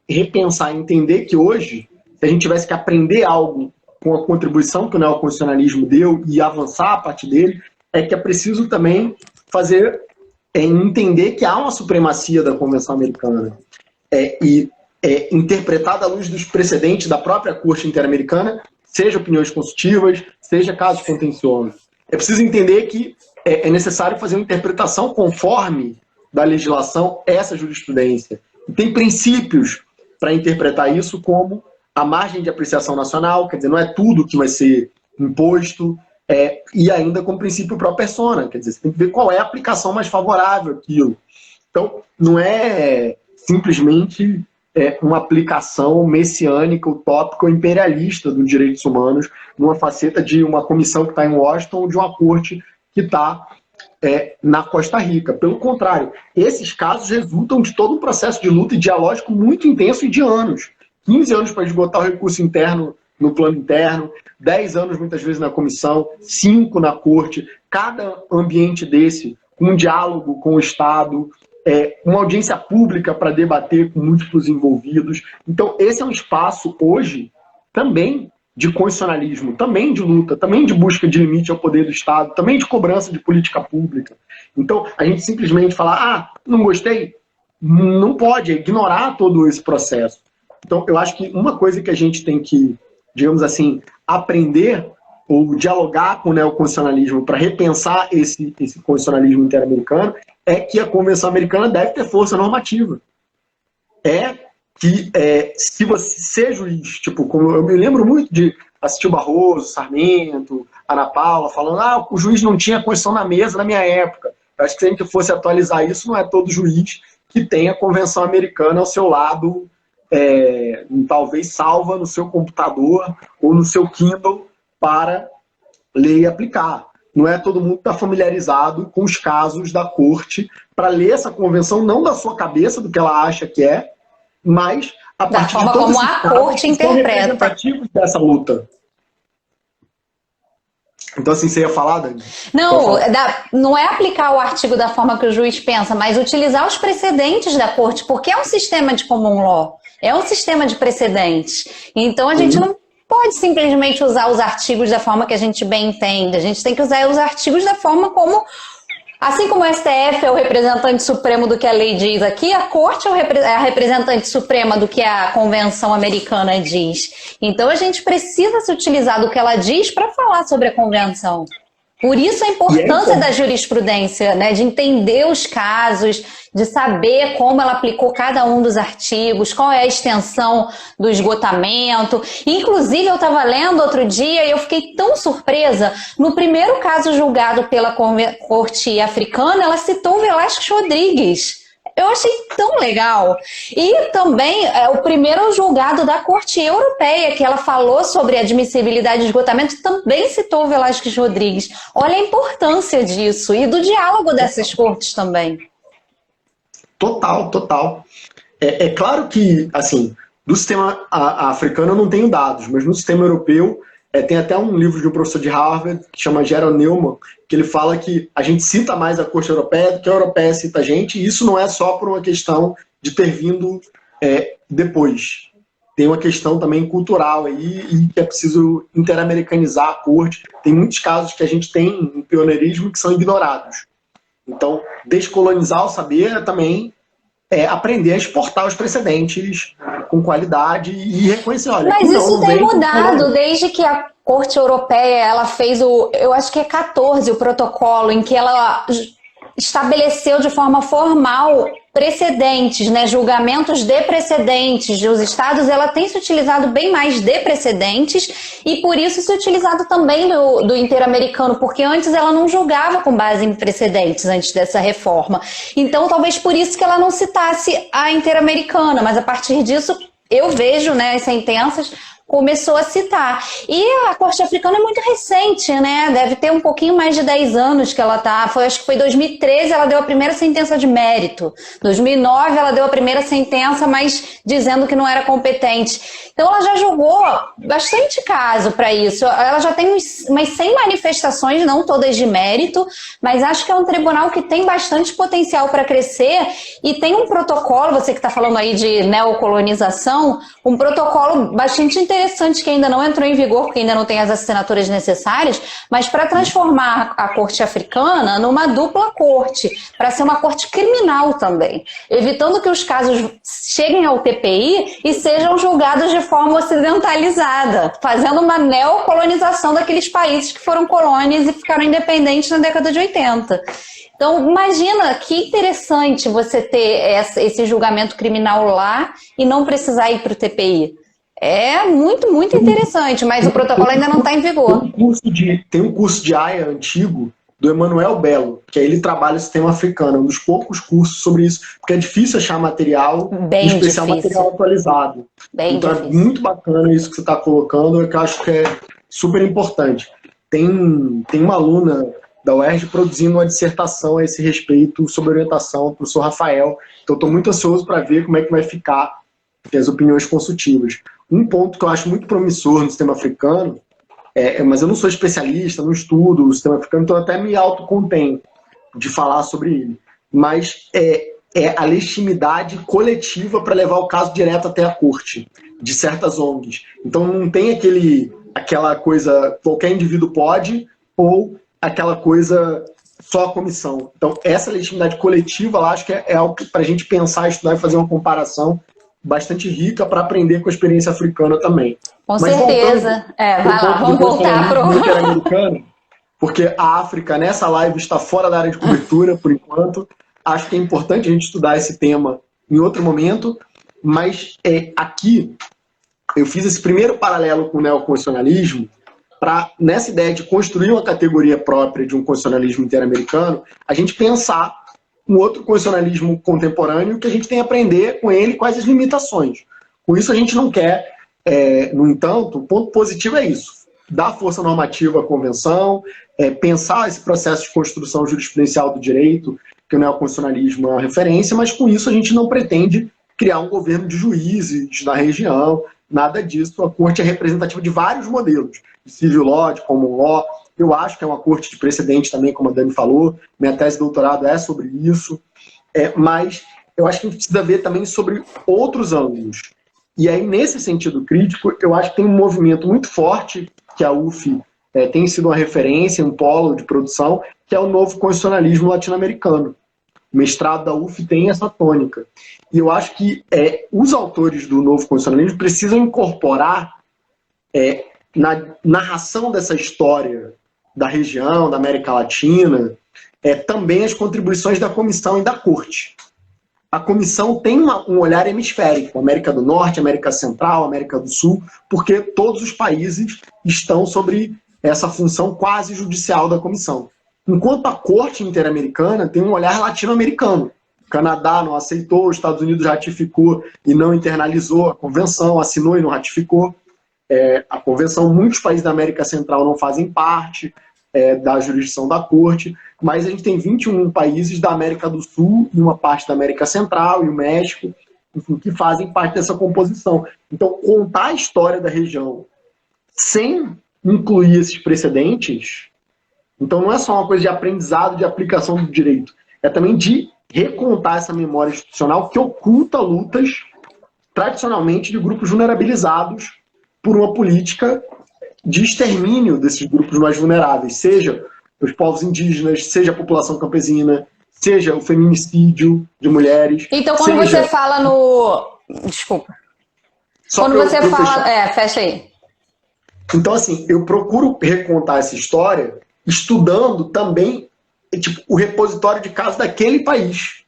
repensar e entender que hoje, se a gente tivesse que aprender algo com a contribuição que o neoconstitucionalismo deu e avançar a partir dele, é que é preciso também entender que há uma supremacia da Convenção Americana interpretada à luz dos precedentes da própria Corte Interamericana, seja opiniões consultivas, seja casos contenciosos. É preciso entender que é necessário fazer uma interpretação conforme da legislação essa jurisprudência. E tem princípios para interpretar isso, como a margem de apreciação nacional, quer dizer, não é tudo que vai ser imposto, e ainda com o princípio pro persona, quer dizer, você tem que ver qual é a aplicação mais favorável àquilo. Então, não é simplesmente uma aplicação messiânica, utópica ou imperialista dos direitos humanos numa faceta de uma comissão que está em Washington ou de uma corte que está na Costa Rica. Pelo contrário, esses casos resultam de todo um processo de luta e dialógico muito intenso e de anos. 15 anos para esgotar o recurso interno no plano interno, 10 anos muitas vezes na comissão, 5 na corte, cada ambiente desse, um diálogo com o Estado, uma audiência pública para debater com múltiplos envolvidos. Então esse é um espaço hoje também de constitucionalismo, também de luta, também de busca de limite ao poder do Estado, também de cobrança de política pública. Então a gente simplesmente falar, não gostei, não pode ignorar todo esse processo. Então eu acho que uma coisa que a gente tem que, digamos assim, aprender ou dialogar com o neoconstitucionalismo para repensar esse constitucionalismo interamericano é que a Convenção Americana deve ter força normativa. Se você ser juiz, tipo, como eu me lembro muito de assistir o Barroso, Sarmento, Ana Paula, falando, o juiz não tinha a Constituição na mesa na minha época. Eu acho que se a gente fosse atualizar isso, não é todo juiz que tem a Convenção Americana ao seu lado, talvez salva no seu computador ou no seu Kindle para ler e aplicar. Não é todo mundo que está familiarizado com os casos da corte para ler essa convenção, não da sua cabeça, do que ela acha que mas a partir de todos como a corte interpreta representativos dessa luta. Então, assim, você ia falar, Dani? Não é aplicar o artigo da forma que o juiz pensa, mas utilizar os precedentes da corte, porque é um sistema de common law, é um sistema de precedentes. Então, a gente não pode simplesmente usar os artigos da forma que a gente bem entende. A gente tem que usar os artigos da forma como... Assim como o STF é o representante supremo do que a lei diz aqui, a Corte é a representante suprema do que a Convenção Americana diz. Então a gente precisa se utilizar do que ela diz para falar sobre a Convenção. Por isso a importância da jurisprudência, né? De entender os casos, de saber como ela aplicou cada um dos artigos, qual é a extensão do esgotamento. Inclusive, eu estava lendo outro dia e eu fiquei tão surpresa. No primeiro caso julgado pela Corte Africana, ela citou o Velázquez Rodrigues. Eu achei tão legal. E também o primeiro julgado da Corte Europeia, que ela falou sobre admissibilidade de esgotamento, também citou o Velázquez Rodrigues. Olha a importância disso e do diálogo dessas cortes também. Total, total. É claro que, assim, do sistema africano eu não tenho dados, mas no sistema europeu tem até um livro de um professor de Harvard que chama Gerald Neumann, que ele fala que a gente cita mais a Corte Europeia do que a Europeia cita a gente, e isso não é só por uma questão de ter vindo depois. Tem uma questão também cultural aí, e que é preciso interamericanizar a Corte. Tem muitos casos que a gente tem em pioneirismo que são ignorados. Então, descolonizar o saber também aprender a exportar os precedentes com qualidade e reconhecer, olha... Mas isso tem mudado desde que a Corte Europeia ela fez eu acho que é 14 o protocolo, em que ela estabeleceu de forma formal precedentes, né, julgamentos de precedentes. Os estados, ela tem se utilizado bem mais de precedentes e por isso se utilizado também do interamericano, porque antes ela não julgava com base em precedentes, antes dessa reforma. Então, talvez por isso que ela não citasse a interamericana, mas a partir disso eu vejo, né, as sentenças começou a citar. E a Corte Africana é muito recente, né? Deve ter um pouquinho mais de 10 anos que ela tá. Acho que foi 2013 ela deu a primeira sentença de mérito. 2009 ela deu a primeira sentença, mas dizendo que não era competente. Então ela já julgou bastante caso para isso. Ela já tem umas 100 manifestações, não todas de mérito, mas acho que é um tribunal que tem bastante potencial para crescer e tem um protocolo, você que está falando aí de neocolonização, um protocolo bastante interessante que ainda não entrou em vigor, porque ainda não tem as assinaturas necessárias, mas para transformar a Corte Africana numa dupla corte, para ser uma corte criminal também, evitando que os casos cheguem ao TPI e sejam julgados de forma ocidentalizada, fazendo uma neocolonização daqueles países que foram colônias e ficaram independentes na década de 80. Então, imagina que interessante você ter esse julgamento criminal lá e não precisar ir para o TPI. É muito, muito interessante, mas o protocolo ainda não está em vigor. Tem um curso de AIA antigo do Emanuel Belo, que aí ele trabalha o sistema africano, um dos poucos cursos sobre isso, porque é difícil achar material, em especial material atualizado. Então é muito bacana isso que você está colocando, que eu acho que é super importante. Tem uma aluna da UERJ produzindo uma dissertação a esse respeito sobre orientação, o professor Rafael. Então estou muito ansioso para ver como é que vai ficar as opiniões consultivas. Um ponto que eu acho muito promissor no sistema africano, mas eu não sou especialista, não estudo o sistema africano, então eu até me autocontenho de falar sobre ele, mas é a legitimidade coletiva para levar o caso direto até a corte, de certas ONGs. Então não tem aquela coisa, qualquer indivíduo pode, ou aquela coisa só a comissão. Então essa legitimidade coletiva, eu acho que é algo para a gente pensar, estudar e fazer uma comparação bastante rica para aprender com a experiência africana também. Com certeza. Vai lá, vamos voltar para o interamericano, porque a África, nessa live, está fora da área de cobertura, por enquanto. Acho que é importante a gente estudar esse tema em outro momento, mas aqui eu fiz esse primeiro paralelo com o neoconstitucionalismo para, nessa ideia de construir uma categoria própria de um constitucionalismo interamericano, a gente pensar um outro constitucionalismo contemporâneo que a gente tem a aprender com ele, quais as limitações. Com isso a gente não quer, no entanto, o ponto positivo é isso, dar força normativa à convenção, pensar esse processo de construção jurisprudencial do direito, que o neoconstitucionalismo é uma referência, mas com isso a gente não pretende criar um governo de juízes na região, nada disso. A corte é representativa de vários modelos, de civil law, de common law. Eu acho que é uma corte de precedente também, como a Dani falou. Minha tese de doutorado é sobre isso. Mas eu acho que a gente precisa ver também sobre outros ângulos. E aí, nesse sentido crítico, eu acho que tem um movimento muito forte, que a UF tem sido uma referência, um polo de produção, que é o novo constitucionalismo latino-americano. O mestrado da UF tem essa tônica. E eu acho que os autores do novo constitucionalismo precisam incorporar na narração dessa história da região, da América Latina, também as contribuições da comissão e da corte. A comissão tem um olhar hemisférico, América do Norte, América Central, América do Sul, porque todos os países estão sobre essa função quase judicial da comissão. Enquanto a corte interamericana tem um olhar latino-americano. O Canadá não aceitou, os Estados Unidos ratificou e não internalizou a convenção, assinou e não ratificou a convenção. Muitos países da América Central não fazem parte da jurisdição da corte, mas a gente tem 21 países da América do Sul e uma parte da América Central e o México, enfim, que fazem parte dessa composição. Então, contar a história da região sem incluir esses precedentes, então não é só uma coisa de aprendizado, de aplicação do direito, é também de recontar essa memória institucional que oculta lutas, tradicionalmente, de grupos vulnerabilizados por uma política de extermínio desses grupos mais vulneráveis, seja os povos indígenas, seja a população campesina, seja o feminicídio de mulheres. Então, quando você fala no... Desculpa. Quando você fala... fecha aí. Então, assim, eu procuro recontar essa história estudando também o repositório de casos daquele país.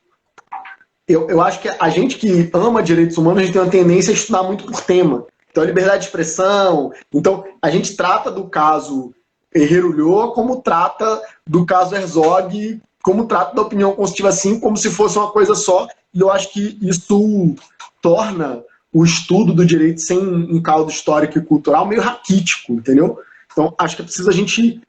Eu acho que a gente que ama direitos humanos, a gente tem uma tendência a estudar muito por tema. Então, a liberdade de expressão. Então, a gente trata do caso Herrera-Ulloa como trata do caso Herzog, como trata da opinião constitutiva, assim, como se fosse uma coisa só. E eu acho que isso torna o estudo do direito sem um caldo histórico e cultural meio raquítico, entendeu? Então, acho que é preciso a gente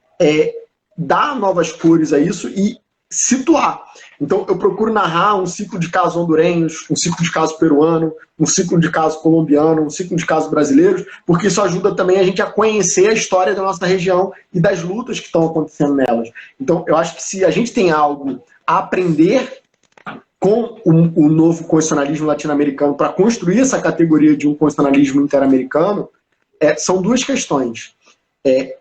dar novas cores a isso e situar. Então, eu procuro narrar um ciclo de casos hondurenhos, um ciclo de casos peruano, um ciclo de casos colombiano, um ciclo de casos brasileiros, porque isso ajuda também a gente a conhecer a história da nossa região e das lutas que estão acontecendo nelas. Então, eu acho que se a gente tem algo a aprender com o novo constitucionalismo latino-americano para construir essa categoria de um constitucionalismo interamericano, são duas questões.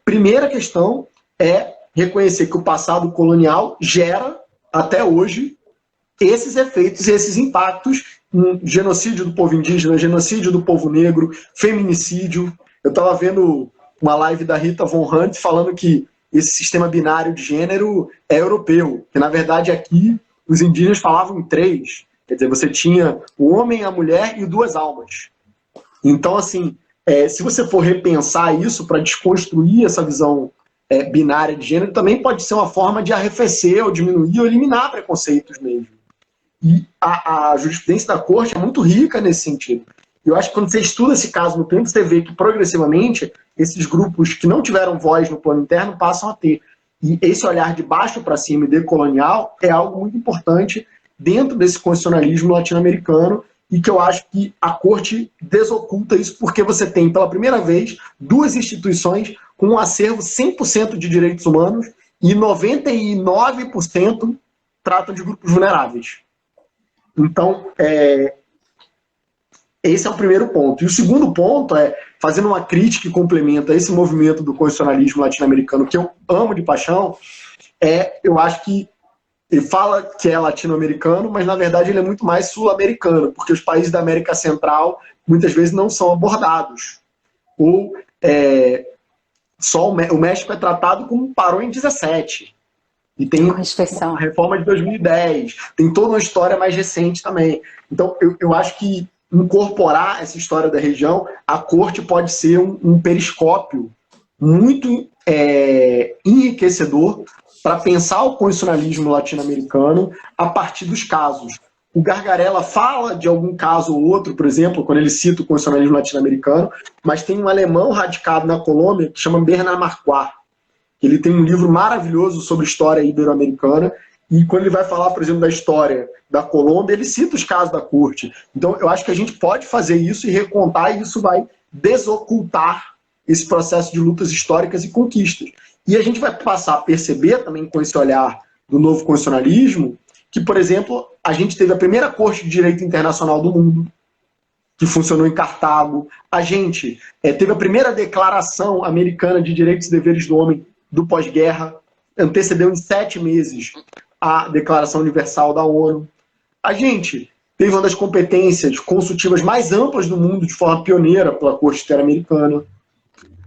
Primeira questão é reconhecer que o passado colonial gera, até hoje, esses efeitos e esses impactos em genocídio do povo indígena, genocídio do povo negro, feminicídio. Eu estava vendo uma live da Rita Von Hunt falando que esse sistema binário de gênero é europeu, que na verdade aqui os indígenas falavam em 3. Quer dizer, você tinha o homem, a mulher e 2 almas. Então, assim, se você for repensar isso para desconstruir essa visão binária de gênero, também pode ser uma forma de arrefecer, ou diminuir, ou eliminar preconceitos mesmo. E a jurisprudência da corte é muito rica nesse sentido. Eu acho que quando você estuda esse caso no tempo, você vê que progressivamente esses grupos que não tiveram voz no plano interno passam a ter. E esse olhar de baixo para cima e decolonial é algo muito importante dentro desse constitucionalismo latino-americano e que eu acho que a corte desoculta isso porque você tem, pela primeira vez, 2 instituições com um acervo 100% de direitos humanos e 99% tratam de grupos vulneráveis. Então, esse é o primeiro ponto. E o segundo ponto fazendo uma crítica que complementa esse movimento do constitucionalismo latino-americano, que eu amo de paixão, eu acho que ele fala que é latino-americano, mas na verdade ele é muito mais sul-americano, porque os países da América Central muitas vezes não são abordados. Ou só o México é tratado como parou em 17. E tem a reforma de 2010, tem toda uma história mais recente também. Então eu acho que incorporar essa história da região, a corte pode ser um periscópio muito enriquecedor para pensar o constitucionalismo latino-americano a partir dos casos. O Gargarella fala de algum caso ou outro, por exemplo, quando ele cita o constitucionalismo latino-americano, mas tem um alemão radicado na Colômbia que chama Bernard Marquardt. Ele tem um livro maravilhoso sobre história ibero-americana e quando ele vai falar, por exemplo, da história da Colômbia, ele cita os casos da corte. Então, eu acho que a gente pode fazer isso e recontar e isso vai desocultar esse processo de lutas históricas e conquistas. E a gente vai passar a perceber também com esse olhar do novo constitucionalismo que, por exemplo, a gente teve a primeira Corte de Direito Internacional do mundo, que funcionou em Cartago. A gente teve a primeira Declaração Americana de Direitos e Deveres do Homem do pós-guerra, antecedeu em 7 meses a Declaração Universal da ONU. A gente teve uma das competências consultivas mais amplas do mundo, de forma pioneira, pela Corte Interamericana.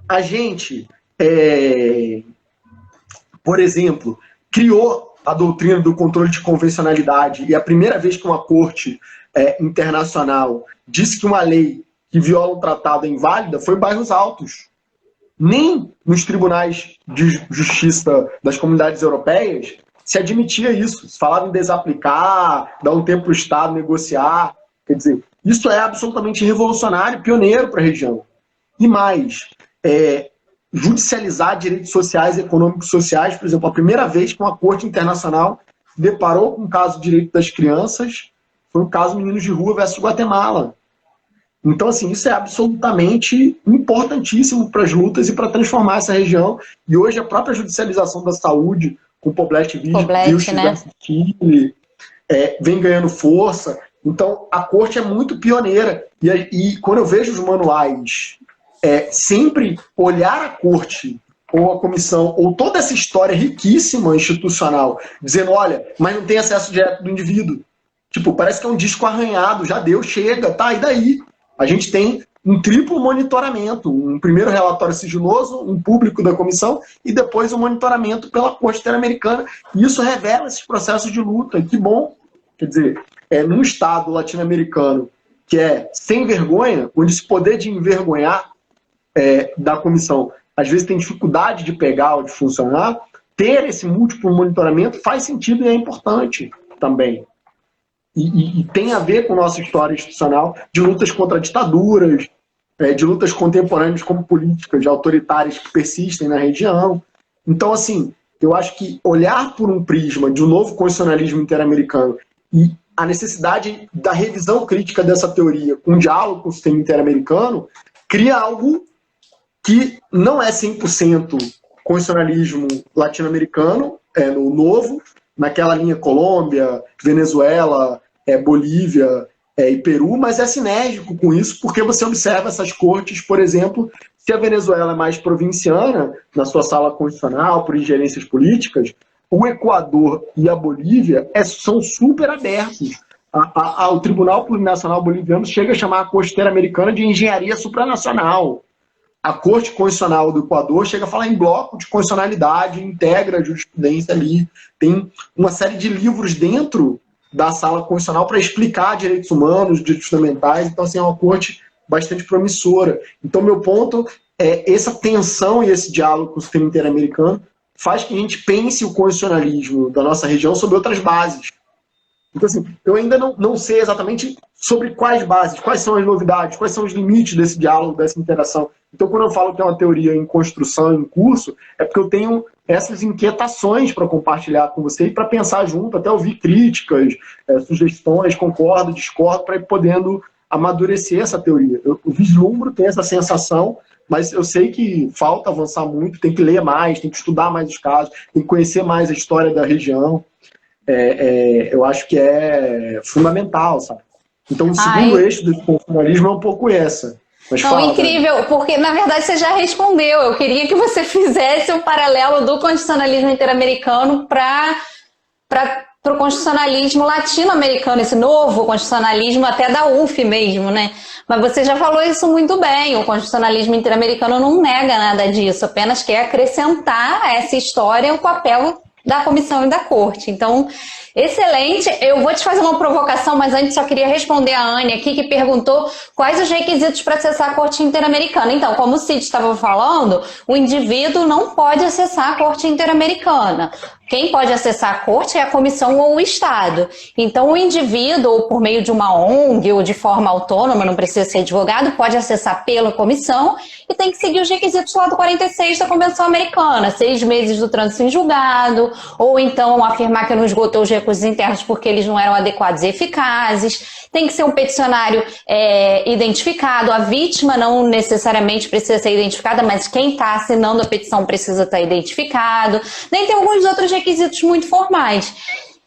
A gente por exemplo, criou a doutrina do controle de convencionalidade, e a primeira vez que uma corte internacional disse que uma lei que viola um tratado é inválida foi em bairros altos. Nem nos tribunais de justiça das comunidades europeias se admitia isso. Se falava em desaplicar, dar um tempo para o Estado negociar. Quer dizer, isso é absolutamente revolucionário, pioneiro para a região. E mais, judicializar direitos sociais e econômicos sociais, por exemplo, a primeira vez que uma corte internacional se deparou com o caso de direito das crianças foi o caso Meninos de Rua versus Guatemala. Então, assim, isso é absolutamente importantíssimo para as lutas e para transformar essa região. E hoje a própria judicialização da saúde, com o Poblete Vilches versus Chile, vem ganhando força. Então, a corte é muito pioneira. E quando eu vejo os manuais sempre olhar a corte ou a comissão, ou toda essa história riquíssima institucional, dizendo, olha, mas não tem acesso direto do indivíduo. Tipo, parece que é um disco arranhado, já deu, chega, tá, e daí? A gente tem um triplo monitoramento, um primeiro relatório sigiloso, um público da comissão, e depois um monitoramento pela Corte Interamericana. E isso revela esses processos de luta, e que bom. Quer dizer, num Estado latino-americano que é sem vergonha, onde esse poder de envergonhar da comissão às vezes tem dificuldade de pegar ou de funcionar, ter esse múltiplo monitoramento faz sentido e é importante também. E tem a ver com nossa história institucional de lutas contra ditaduras, de lutas contemporâneas como políticas autoritárias que persistem na região. Então, assim, eu acho que olhar por um prisma de um novo constitucionalismo interamericano e a necessidade da revisão crítica dessa teoria com diálogo com o sistema interamericano cria algo que não é 100% constitucionalismo latino-americano, no novo, naquela linha Colômbia, Venezuela, Bolívia e Peru, mas é sinérgico com isso, porque você observa essas cortes, por exemplo, se a Venezuela é mais provinciana na sua sala constitucional, por ingerências políticas, o Equador e a Bolívia são super abertos. O Tribunal Plurinacional Boliviano chega a chamar a Corte Interamericana de engenharia supranacional. A Corte Constitucional do Equador chega a falar em bloco de constitucionalidade, integra a jurisprudência ali. Tem uma série de livros dentro da sala constitucional para explicar direitos humanos, direitos fundamentais. Então, assim, é uma corte bastante promissora. Então, meu ponto é essa tensão e esse diálogo com o sistema interamericano faz que a gente pense o constitucionalismo da nossa região sobre outras bases. Então, assim, eu ainda não sei exatamente sobre quais bases, quais são as novidades, quais são os limites desse diálogo, dessa interação. Então, quando eu falo que é uma teoria em construção, em curso, é porque eu tenho essas inquietações para compartilhar com você e para pensar junto, até ouvir críticas, sugestões, concordo, discordo, para ir podendo amadurecer essa teoria. Eu vislumbro, tenho essa sensação, mas eu sei que falta avançar muito, tem que ler mais, tem que estudar mais os casos, tem que conhecer mais a história da região. Eu acho que é fundamental, sabe? Então, o segundo eixo do constitucionalismo é um pouco essa. Mas não, incrível, porque na verdade você já respondeu. Eu queria que você fizesse um paralelo do constitucionalismo interamericano para o constitucionalismo latino-americano, esse novo constitucionalismo até da UF mesmo, né? Mas você já falou isso muito bem, o constitucionalismo interamericano não nega nada disso, apenas quer acrescentar a essa história o papel da comissão e da corte. Então, excelente. Eu vou te fazer uma provocação, mas antes só queria responder a Anne aqui, que perguntou quais os requisitos para acessar a Corte Interamericana. Então, como o Cid estava falando, o indivíduo não pode acessar a Corte Interamericana. Quem pode acessar a corte é a comissão ou o Estado. Então, o indivíduo, ou por meio de uma ONG ou de forma autônoma, não precisa ser advogado, pode acessar pela comissão e tem que seguir os requisitos lá do 46 da Convenção Americana. 6 meses do trânsito em julgado, ou então afirmar que não esgotou os recursos internos porque eles não eram adequados e eficazes. Tem que ser um peticionário identificado. A vítima não necessariamente precisa ser identificada, mas quem está assinando a petição precisa estar identificado. Nem tem alguns outros requisitos muito formais.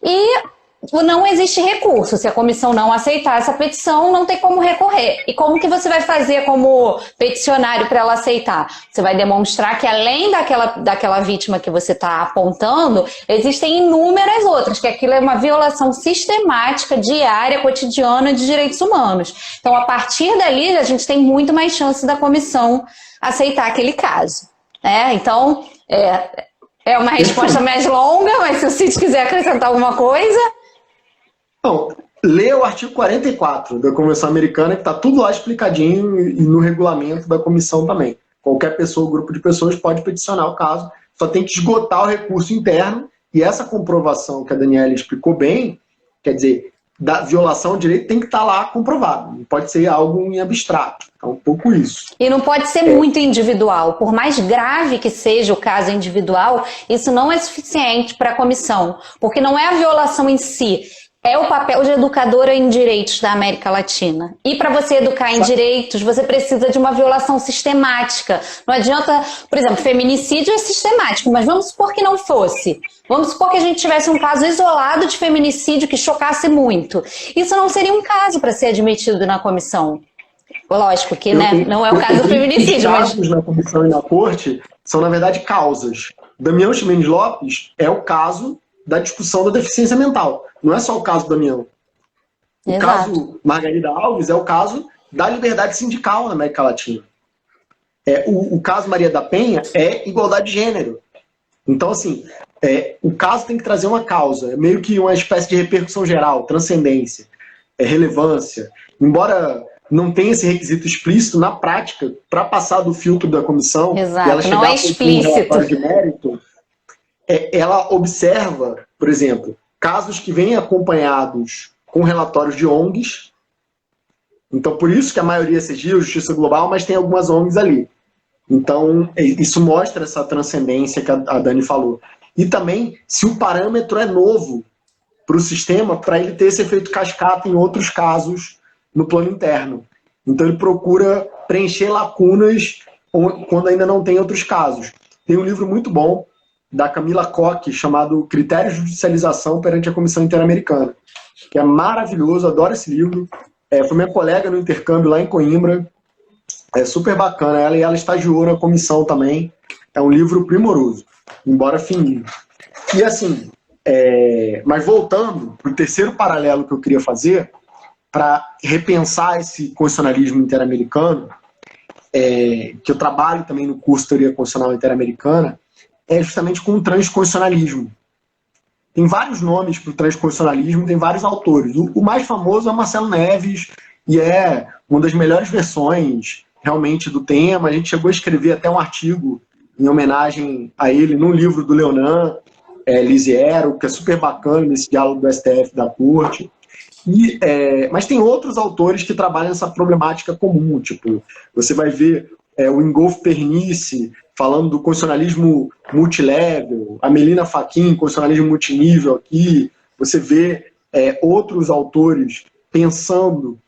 E não existe recurso. Se a comissão não aceitar essa petição, não tem como recorrer. E como que você vai fazer como peticionário para ela aceitar? Você vai demonstrar que além daquela vítima que você está apontando, existem inúmeras outras, que aquilo é uma violação sistemática, diária, cotidiana de direitos humanos. Então, a partir dali, a gente tem muito mais chance da comissão aceitar aquele caso. Então, É uma resposta mais longa, mas se o Cid quiser acrescentar alguma coisa... Não, lê o artigo 44 da Convenção Americana, que está tudo lá explicadinho e no regulamento da comissão também. Qualquer pessoa ou grupo de pessoas pode peticionar o caso, só tem que esgotar o recurso interno, e essa comprovação que a Daniela explicou bem, quer dizer, da violação de direito tem que estar lá comprovado, não pode ser algo em abstrato, é um pouco isso. E não pode ser muito individual, por mais grave que seja o caso individual, isso não é suficiente para a comissão, porque não é a violação em si, é o papel de educadora em direitos da América Latina. E para você educar em direitos, você precisa de uma violação sistemática. Não adianta, por exemplo, feminicídio é sistemático, mas vamos supor que não fosse. Vamos supor que a gente tivesse um caso isolado de feminicídio que chocasse muito. Isso não seria um caso para ser admitido na comissão. Lógico que não é o caso do feminicídio. Os casos na comissão e na corte são, na verdade, causas. Damião Ximenes Lopes é o caso da discussão da deficiência mental. Não é só o caso do Damião. O caso Margarida Alves é o caso da liberdade sindical na América Latina. O caso Maria da Penha é igualdade de gênero. Então, assim, o caso tem que trazer uma causa. É meio que uma espécie de repercussão geral, transcendência, relevância. Embora não tenha esse requisito explícito, na prática, para passar do filtro da comissão, exato, e ela chegar não é explícito. de mérito, ela observa, por exemplo, casos que vêm acompanhados com relatórios de ONGs. Então, por isso que a maioria é CGIL, Justiça Global, mas tem algumas ONGs ali. Então, isso mostra essa transcendência que a Dani falou. E também, se o parâmetro é novo para o sistema, para ele ter esse efeito cascata em outros casos no plano interno. Então, ele procura preencher lacunas quando ainda não tem outros casos. Tem um livro muito bom, da Camila Koch, chamado Critérios de Judicialização perante a Comissão Interamericana, que é maravilhoso, adoro esse livro. Foi minha colega no intercâmbio lá em Coimbra, é super bacana, ela estagiou na comissão também, é um livro primoroso, embora fininho. E assim, mas voltando para o terceiro paralelo que eu queria fazer, para repensar esse constitucionalismo interamericano, que eu trabalho também no curso Teoria Constitucional Interamericana, é justamente com o transconstitucionalismo. Tem vários nomes para o transconstitucionalismo, tem vários autores. O mais famoso é Marcelo Neves, e é uma das melhores versões realmente do tema. A gente chegou a escrever até um artigo em homenagem a ele no livro do Leonan Lisiero, que é super bacana nesse diálogo do STF da Corte. Mas tem outros autores que trabalham essa problemática comum, tipo, você vai ver o Ingolfo Pernice falando do constitucionalismo multilevel, a Melina Fachin, constitucionalismo multinível aqui, você vê outros autores pensando,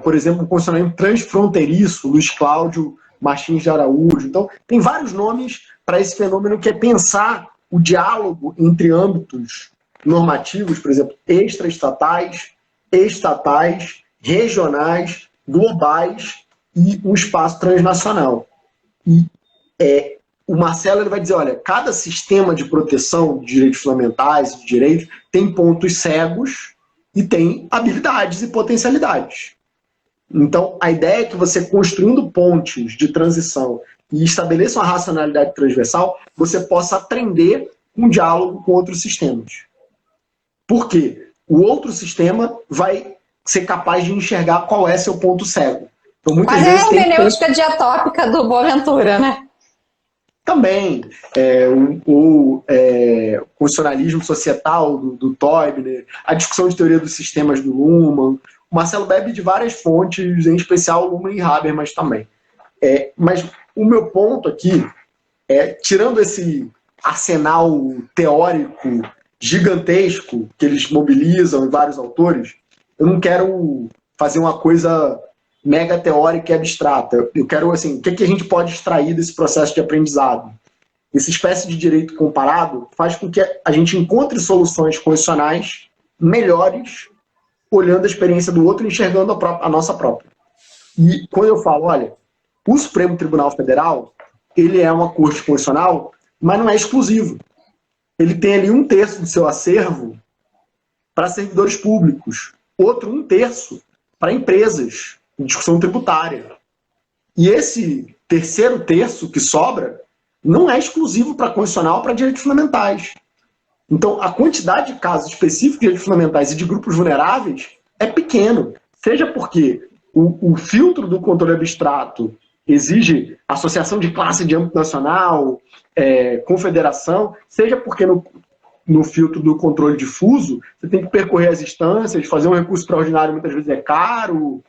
por exemplo, o constitucionalismo transfronteiriço, Luiz Cláudio Martins de Araújo. Então, tem vários nomes para esse fenômeno que é pensar o diálogo entre âmbitos normativos, por exemplo, extraestatais, estatais, regionais, globais e um espaço transnacional. E o Marcelo ele vai dizer, olha, cada sistema de proteção de direitos fundamentais e de direitos tem pontos cegos e tem habilidades e potencialidades. Então, a ideia é que você, construindo pontes de transição e estabeleça uma racionalidade transversal, você possa aprender um diálogo com outros sistemas. Por quê? O outro sistema vai ser capaz de enxergar qual é seu ponto cego. Então, muitas vezes é a hermenêutica diatópica do Boaventura, né? Também, o constitucionalismo societal do Teubner, a discussão de teoria dos sistemas do Luhmann. O Marcelo bebe de várias fontes, em especial Luhmann e Habermas também. Mas o meu ponto aqui tirando esse arsenal teórico gigantesco que eles mobilizam em vários autores, eu não quero fazer uma coisa mega teórica e abstrata. Eu quero, assim, o que a gente pode extrair desse processo de aprendizado? Essa espécie de direito comparado faz com que a gente encontre soluções constitucionais melhores, olhando a experiência do outro e enxergando a nossa própria. E quando eu falo, olha, o Supremo Tribunal Federal, ele é uma corte constitucional, mas não é exclusivo. Ele tem ali 1/3 do seu acervo para servidores públicos, outro 1/3 para empresas, em discussão tributária. E esse terceiro terço que sobra não é exclusivo para constitucional, para direitos fundamentais. Então, a quantidade de casos específicos de direitos fundamentais e de grupos vulneráveis é pequeno, seja porque o filtro do controle abstrato exige associação de classe de âmbito nacional, confederação, seja porque no filtro do controle difuso você tem que percorrer as instâncias, fazer um recurso extraordinário muitas vezes é caro,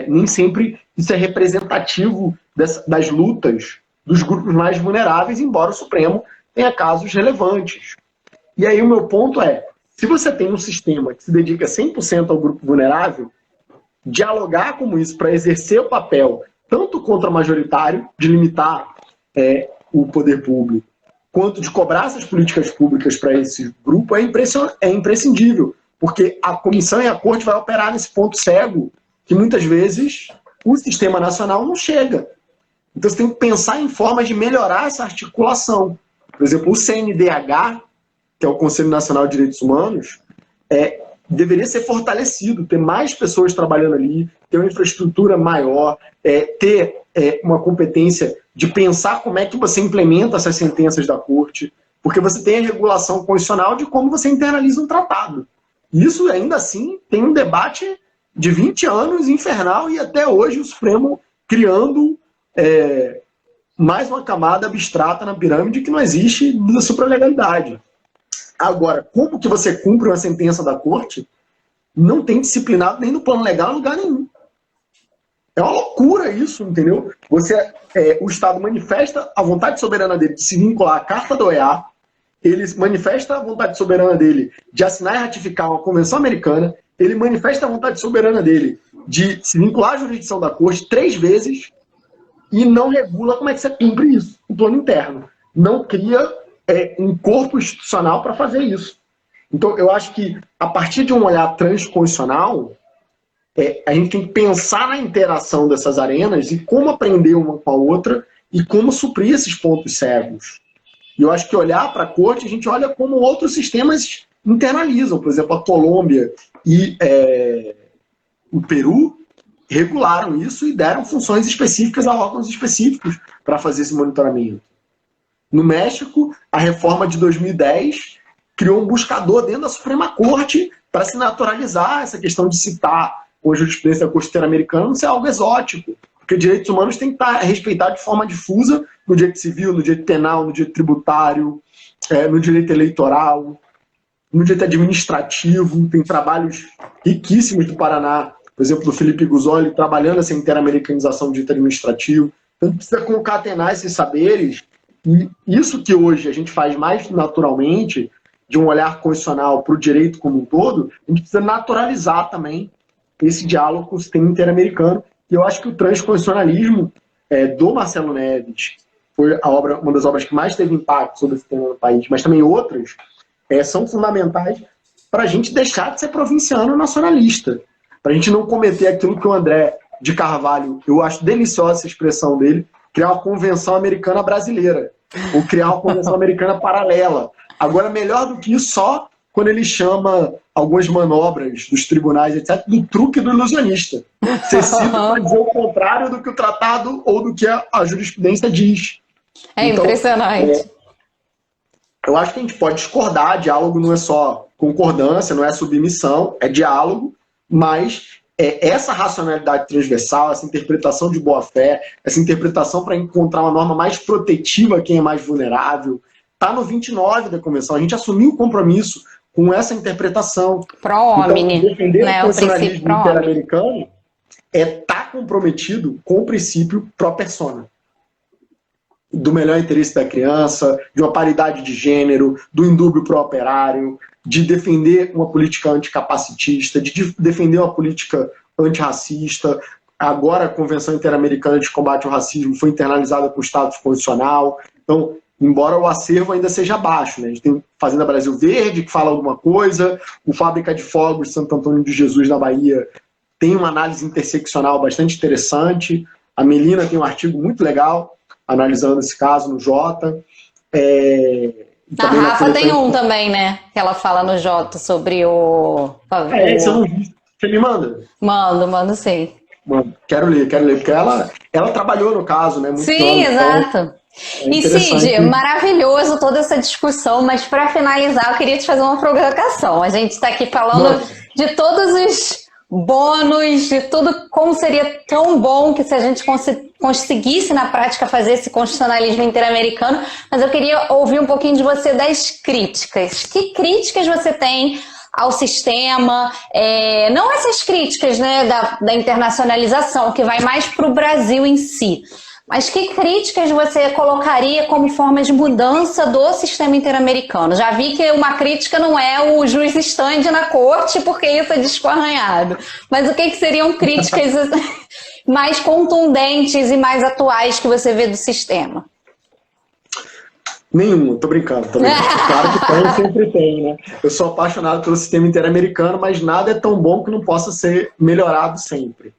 nem sempre isso é representativo das lutas dos grupos mais vulneráveis, embora o Supremo tenha casos relevantes. E aí o meu ponto é, se você tem um sistema que se dedica 100% ao grupo vulnerável, dialogar com isso para exercer o papel tanto contra-majoritário, de limitar o poder público, quanto de cobrar essas políticas públicas para esse grupo é imprescindível, porque a comissão e a corte vai operar nesse ponto cego que muitas vezes o sistema nacional não chega. Então você tem que pensar em formas de melhorar essa articulação. Por exemplo, o CNDH, que é o Conselho Nacional de Direitos Humanos, deveria ser fortalecido, ter mais pessoas trabalhando ali, ter uma infraestrutura maior, ter uma competência de pensar como é que você implementa essas sentenças da corte, porque você tem a regulação constitucional de como você internaliza um tratado. Isso, ainda assim, tem um debate de 20 anos infernal e até hoje o Supremo criando mais uma camada abstrata na pirâmide que não existe da supralegalidade. Agora, como que você cumpre uma sentença da corte, não tem disciplinado nem no plano legal em lugar nenhum. É uma loucura isso, entendeu? O Estado manifesta a vontade soberana dele de se vincular à Carta da OEA, ele manifesta a vontade soberana dele de assinar e ratificar uma convenção americana, ele manifesta a vontade soberana dele de se vincular à jurisdição da corte 3 vezes e não regula como é que você cumpre isso no plano interno. Não cria um corpo institucional para fazer isso. Então, eu acho que, a partir de um olhar transconstitucional, a gente tem que pensar na interação dessas arenas e como aprender uma com a outra e como suprir esses pontos cegos. E eu acho que olhar para a corte, a gente olha como outros sistemas internalizam. Por exemplo, a Colômbia e o Peru regularam isso e deram funções específicas a órgãos específicos para fazer esse monitoramento. No México, a reforma de 2010 criou um buscador dentro da Suprema Corte para se naturalizar essa questão de citar com a jurisprudência da Corte Interamericana não ser algo exótico, porque direitos humanos têm que estar respeitados de forma difusa no direito civil, no direito penal, no direito tributário, no direito eleitoral, no direito administrativo. Tem trabalhos riquíssimos do Paraná, por exemplo, do Felipe Guzoli, trabalhando essa interamericanização do direito administrativo. Então, precisa concatenar esses saberes. E isso que hoje a gente faz mais naturalmente, de um olhar constitucional para o direito como um todo, a gente precisa naturalizar também esse diálogo com o sistema interamericano. E eu acho que o transconstitucionalismo do Marcelo Neves foi uma das obras que mais teve impacto sobre esse tema no país, mas também outras são fundamentais para a gente deixar de ser provinciano nacionalista, para a gente não cometer aquilo que o André de Carvalho, eu acho deliciosa essa expressão dele, criar uma convenção americana brasileira, ou criar uma convenção americana paralela. Agora, melhor do que isso, só quando ele chama algumas manobras dos tribunais, etc., do truque do ilusionista. Você cita para dizer o contrário do que o tratado ou do que a jurisprudência diz. Então, impressionante. Eu acho que a gente pode discordar, diálogo não é só concordância, não é submissão, é diálogo, mas essa racionalidade transversal, essa interpretação de boa-fé, essa interpretação para encontrar uma norma mais protetiva a quem é mais vulnerável, está no 29 da Convenção. A gente assumiu o compromisso com essa interpretação. Pro-homine, então, defender né, o constitucionalismo interamericano estar comprometido com o princípio pro persona. Do melhor interesse da criança, de uma paridade de gênero, do indúbio pró-operário, de defender uma política anticapacitista, de defender uma política antirracista. Agora a Convenção Interamericana de Combate ao Racismo foi internalizada com o status constitucional. Então, embora o acervo ainda seja baixo, né? A gente tem Fazenda Brasil Verde, que fala alguma coisa, o Fábrica de Fogos de Santo Antônio de Jesus, na Bahia, tem uma análise interseccional bastante interessante. A Melina tem um artigo muito legal analisando esse caso no Jota. A Rafa tem um também, né? Que ela fala no Jota sobre o... Esse eu não vi. Você me manda? Mando sim. Mano, quero ler, porque ela trabalhou no caso, né? Muito sim, tempo, exato. E Cid, maravilhoso toda essa discussão, mas para finalizar eu queria te fazer uma provocação. A gente está aqui falando de todos os bônus, de tudo, como seria tão bom que se a gente conseguisse na prática fazer esse constitucionalismo interamericano, mas eu queria ouvir um pouquinho de você das críticas. Que críticas você tem ao sistema? Não essas críticas, né, da internacionalização, que vai mais para o Brasil em si, mas que críticas você colocaria como forma de mudança do sistema interamericano? Já vi que uma crítica não é o juiz stand na corte, porque isso é disco arranhado. Mas o que seriam críticas mais contundentes e mais atuais que você vê do sistema? Nenhuma, tô brincando. Claro que tem, sempre tem, né? Eu sou apaixonado pelo sistema interamericano, mas nada é tão bom que não possa ser melhorado sempre.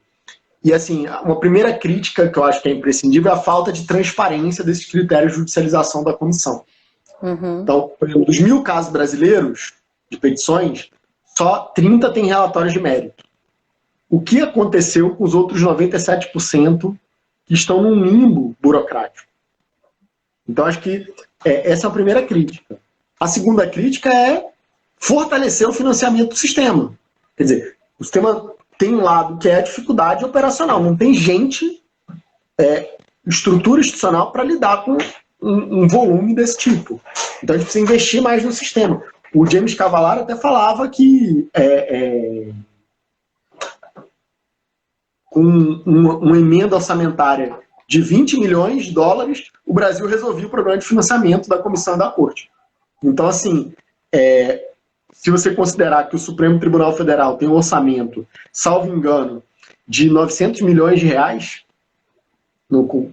E, assim, uma primeira crítica que eu acho que é imprescindível é a falta de transparência desses critérios de judicialização da comissão. Então, por exemplo, dos 1000 casos brasileiros de petições, só 30 têm relatórios de mérito. O que aconteceu com os outros 97% que estão num limbo burocrático? Então, acho que essa é a primeira crítica. A segunda crítica é fortalecer o financiamento do sistema. Quer dizer, o sistema tem um lado que é a dificuldade operacional. Não tem gente, estrutura institucional para lidar com um volume desse tipo. Então a gente precisa investir mais no sistema. O James Cavallaro até falava que com uma emenda orçamentária de 20 milhões de dólares, o Brasil resolvia o problema de financiamento da Comissão e da Corte. Então, assim, se você considerar que o Supremo Tribunal Federal tem um orçamento, salvo engano, de 900 milhões de reais,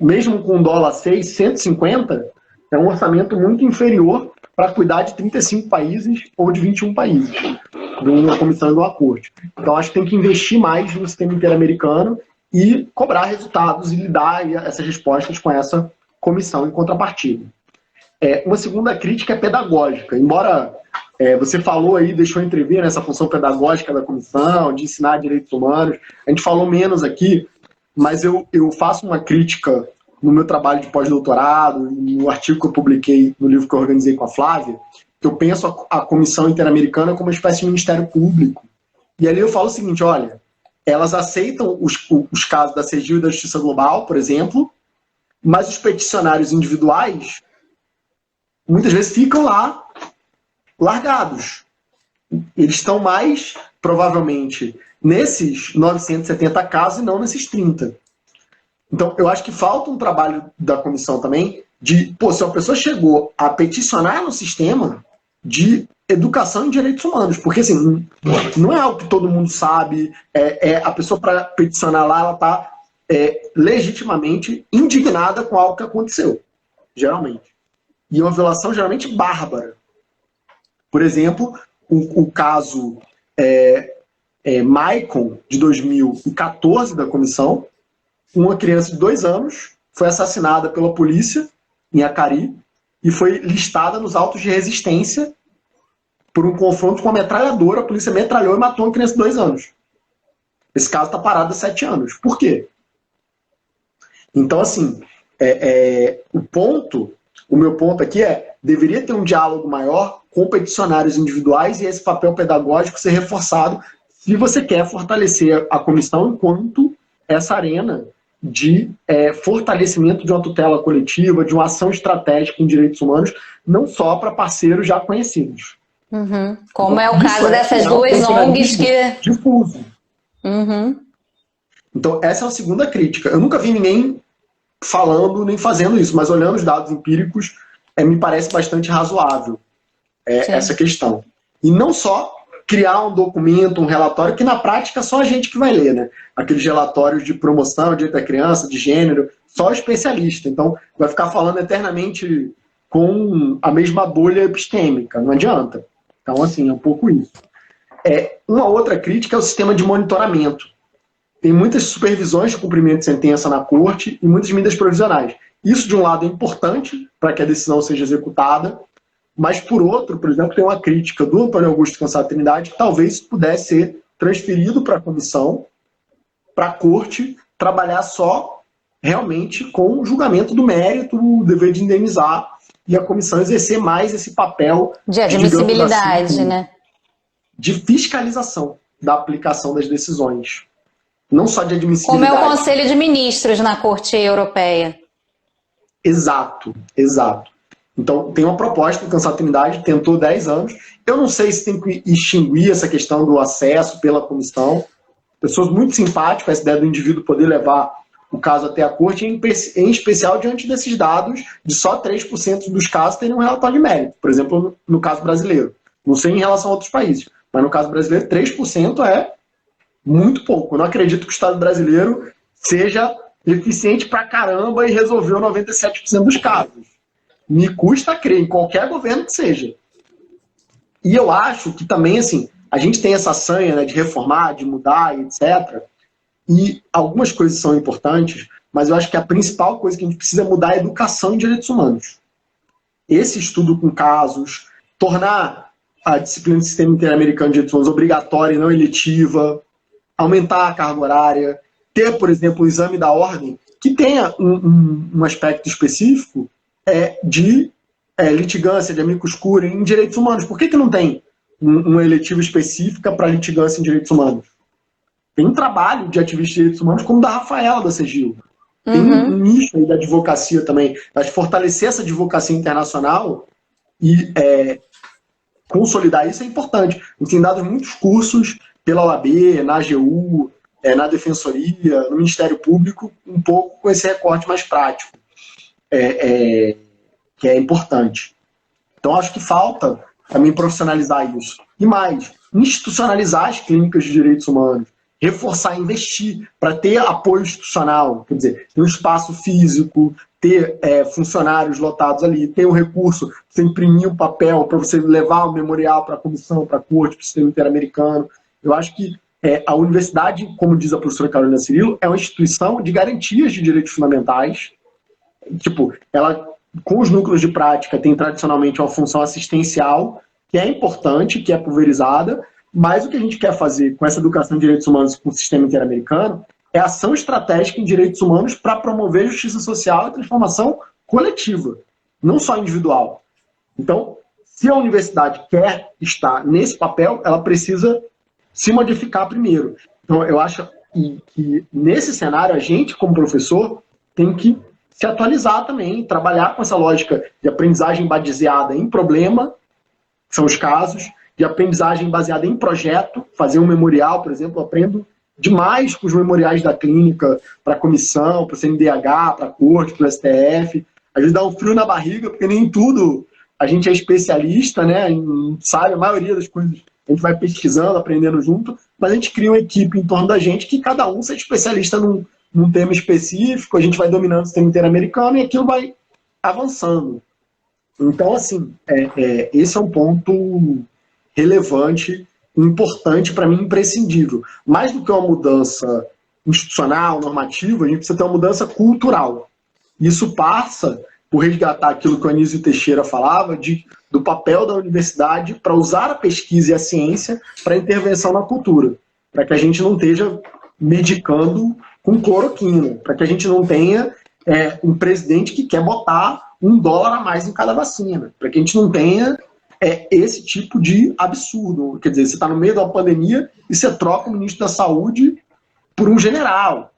mesmo com dólar 6, 150, é um orçamento muito inferior para cuidar de 35 países ou de 21 países, de uma comissão e de uma corte. Então, acho que tem que investir mais no sistema interamericano e cobrar resultados e dar essas respostas com essa comissão em contrapartida. Uma segunda crítica é pedagógica. Embora você falou aí, deixou entrever nessa função pedagógica da comissão, de ensinar direitos humanos, a gente falou menos aqui, mas eu faço uma crítica no meu trabalho de pós-doutorado, no artigo que eu publiquei no livro que eu organizei com a Flávia, que eu penso a Comissão Interamericana como uma espécie de Ministério Público. E ali eu falo o seguinte, olha, elas aceitam os casos da CEGIL e da Justiça Global, por exemplo, mas os peticionários individuais muitas vezes ficam lá largados. Eles estão mais, provavelmente, nesses 970 casos e não nesses 30. Então, eu acho que falta um trabalho da comissão também de, se uma pessoa chegou a peticionar no sistema de educação em direitos humanos, porque assim, não é algo que todo mundo sabe, a pessoa para peticionar lá, ela está legitimamente indignada com algo que aconteceu, geralmente. E uma violação geralmente bárbara. Por exemplo, o caso Maicon, de 2014, da comissão, uma criança de 2 anos foi assassinada pela polícia em Acari e foi listada nos autos de resistência por um confronto com uma metralhadora. A polícia metralhou e matou uma criança de 2 anos. Esse caso está parado há 7 anos. Por quê? Então, assim, o meu ponto aqui deveria ter um diálogo maior com peticionários individuais e esse papel pedagógico ser reforçado se você quer fortalecer a comissão enquanto essa arena de fortalecimento de uma tutela coletiva, de uma ação estratégica em direitos humanos, não só para parceiros já conhecidos. Uhum. Como é o caso dessas duas ONGs que... difuso. Uhum. Então, essa é a segunda crítica. Eu nunca vi ninguém falando nem fazendo isso, mas olhando os dados empíricos, me parece bastante razoável essa questão. E não só criar um documento, um relatório, que na prática só a gente que vai ler, né? Aqueles relatórios de promoção, de direito da criança, de gênero, só especialista. Então, vai ficar falando eternamente com a mesma bolha epistêmica, não adianta. Então, assim, é um pouco isso. Uma outra crítica é o sistema de monitoramento. Tem muitas supervisões de cumprimento de sentença na corte e muitas medidas provisionais. Isso, de um lado, é importante para que a decisão seja executada, mas, por outro, por exemplo, tem uma crítica do Antônio Augusto Cansado Trindade que talvez isso pudesse ser transferido para a comissão, para a corte, trabalhar só realmente com o julgamento do mérito, o dever de indenizar, e a comissão exercer mais esse papel de admissibilidade, assim, né? De fiscalização da aplicação das decisões. Não só de Como admissibilidade. é o Conselho de Ministros na Corte Europeia. Exato, exato. Então, tem uma proposta, o Cansado Trindade tentou 10 anos. Eu não sei se tem que extinguir essa questão do acesso pela comissão. Pessoas muito simpáticas, essa ideia do indivíduo poder levar o caso até a corte, em especial diante desses dados de só 3% dos casos terem um relatório de mérito. Por exemplo, no caso brasileiro. Não sei em relação a outros países, mas no caso brasileiro, 3% é muito pouco. Eu não acredito que o Estado brasileiro seja eficiente pra caramba e resolveu 97% dos casos. Me custa crer, em qualquer governo que seja. E eu acho que também, assim, a gente tem essa sanha, né, de reformar, de mudar, etc. E algumas coisas são importantes, mas eu acho que a principal coisa que a gente precisa mudar é a educação em direitos humanos. Esse estudo com casos, tornar a disciplina do Sistema Interamericano de Direitos Humanos obrigatória e não eletiva, aumentar a carga horária, ter, por exemplo, o exame da ordem, que tenha um aspecto específico de litigância, de amicus curiae em direitos humanos. Por que não tem uma eletiva específica para litigância em direitos humanos? Tem um trabalho de ativista de direitos humanos como o da Rafaela da Segil. Tem um nicho aí da advocacia também. Acho que fortalecer essa advocacia internacional e consolidar isso é importante. A gente tem dado muitos cursos pela OAB, na AGU, na Defensoria, no Ministério Público, um pouco com esse recorte mais prático, que é importante. Então, acho que falta também profissionalizar isso. E mais, institucionalizar as clínicas de direitos humanos, reforçar, investir para ter apoio institucional, quer dizer, ter um espaço físico, ter funcionários lotados ali, ter um recurso, você imprimir um papel para você levar o memorial para a comissão, para a corte, para o sistema interamericano. Eu acho que a universidade, como diz a professora Carolina Cirilo, é uma instituição de garantias de direitos fundamentais. Tipo, ela, com os núcleos de prática, tem tradicionalmente uma função assistencial, que é importante, que é pulverizada, mas o que a gente quer fazer com essa educação de direitos humanos com o sistema interamericano é ação estratégica em direitos humanos para promover justiça social e transformação coletiva, não só individual. Então, se a universidade quer estar nesse papel, ela precisa se modificar primeiro. Então, eu acho que nesse cenário, a gente, como professor, tem que se atualizar também, trabalhar com essa lógica de aprendizagem baseada em problema, que são os casos, de aprendizagem baseada em projeto, fazer um memorial, por exemplo, eu aprendo demais com os memoriais da clínica, para a comissão, para o CNDH, para a corte, para o STF. Às vezes dá um frio na barriga, porque nem tudo a gente é especialista, né? Sabe a maioria das coisas. A gente vai pesquisando, aprendendo junto, mas a gente cria uma equipe em torno da gente que cada um seja especialista num tema específico, a gente vai dominando o sistema interamericano e aquilo vai avançando. Então, assim, esse é um ponto relevante, importante, para mim, imprescindível. Mais do que uma mudança institucional, normativa, a gente precisa ter uma mudança cultural. Isso passa por resgatar aquilo que o Anísio Teixeira falava, do papel da universidade para usar a pesquisa e a ciência para intervenção na cultura, para que a gente não esteja medicando com cloroquina, para que a gente não tenha um presidente que quer botar $1 a mais em cada vacina, para que a gente não tenha esse tipo de absurdo. Quer dizer, você está no meio de uma pandemia e você troca o ministro da Saúde por um general.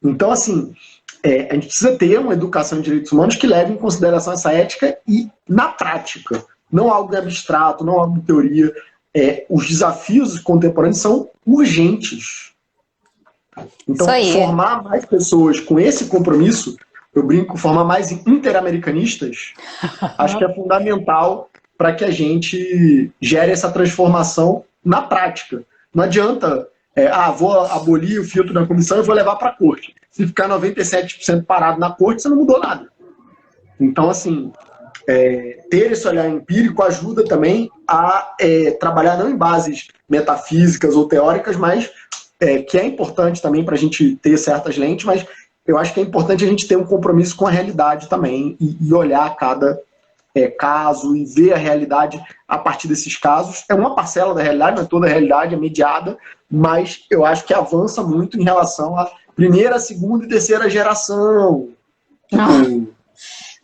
Então, assim, a gente precisa ter uma educação em direitos humanos que leve em consideração essa ética e na prática, não algo abstrato, não algo de teoria. Os desafios contemporâneos são urgentes. Então, formar mais pessoas com esse compromisso, eu brinco, formar mais interamericanistas, acho que é fundamental para que a gente gere essa transformação na prática. Não adianta, vou abolir o filtro da comissão e vou levar para a corte. Se ficar 97% parado na corte, você não mudou nada. Então, assim, ter esse olhar empírico ajuda também a trabalhar não em bases metafísicas ou teóricas, mas que é importante também para a gente ter certas lentes, mas eu acho que é importante a gente ter um compromisso com a realidade também e olhar cada caso e ver a realidade a partir desses casos. É uma parcela da realidade, não é toda a realidade, é mediada, mas eu acho que avança muito em relação à primeira, segunda e terceira geração.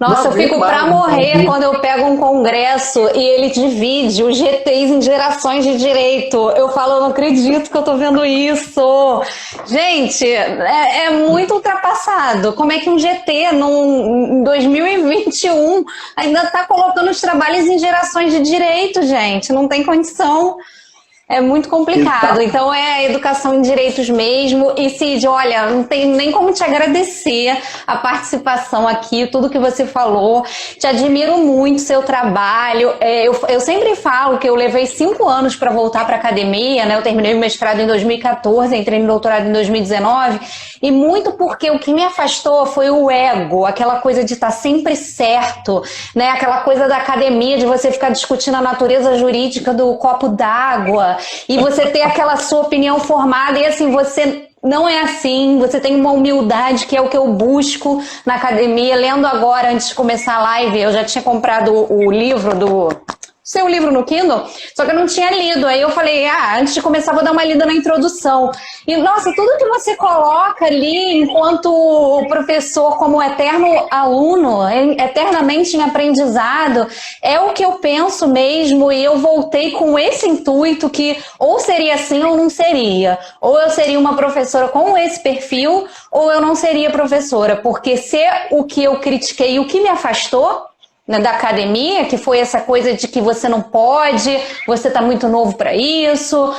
Nossa, eu fico pra morrer quando eu pego um congresso e ele divide os GTs em gerações de direito. Eu falo, eu não acredito que eu tô vendo isso. Gente, é muito ultrapassado. Como é que um GT em 2021 ainda tá colocando os trabalhos em gerações de direito, gente? Não tem condição. É muito complicado. Então é a educação em direitos mesmo. E Cid, olha, não tem nem como te agradecer a participação aqui, tudo que você falou. Te admiro muito seu trabalho. Eu sempre falo que eu levei 5 anos para voltar para a academia, né? Eu terminei o mestrado em 2014, entrei no doutorado em 2019. E muito porque o que me afastou foi o ego, aquela coisa de estar sempre certo, né? Aquela coisa da academia, de você ficar discutindo a natureza jurídica do copo d'água e você ter aquela sua opinião formada e assim, você não é assim, você tem uma humildade que é o que eu busco na academia. Lendo agora, antes de começar a live, eu já tinha comprado o livro seu livro no Kindle, só que eu não tinha lido. Aí eu falei, antes de começar vou dar uma lida na introdução. E, nossa, tudo que você coloca ali enquanto professor, como eterno aluno, eternamente em aprendizado, é o que eu penso mesmo, e eu voltei com esse intuito que ou seria assim ou não seria. Ou eu seria uma professora com esse perfil, ou eu não seria professora, porque ser o que eu critiquei, o que me afastou da academia, que foi essa coisa de que você não pode, você tá muito novo para isso,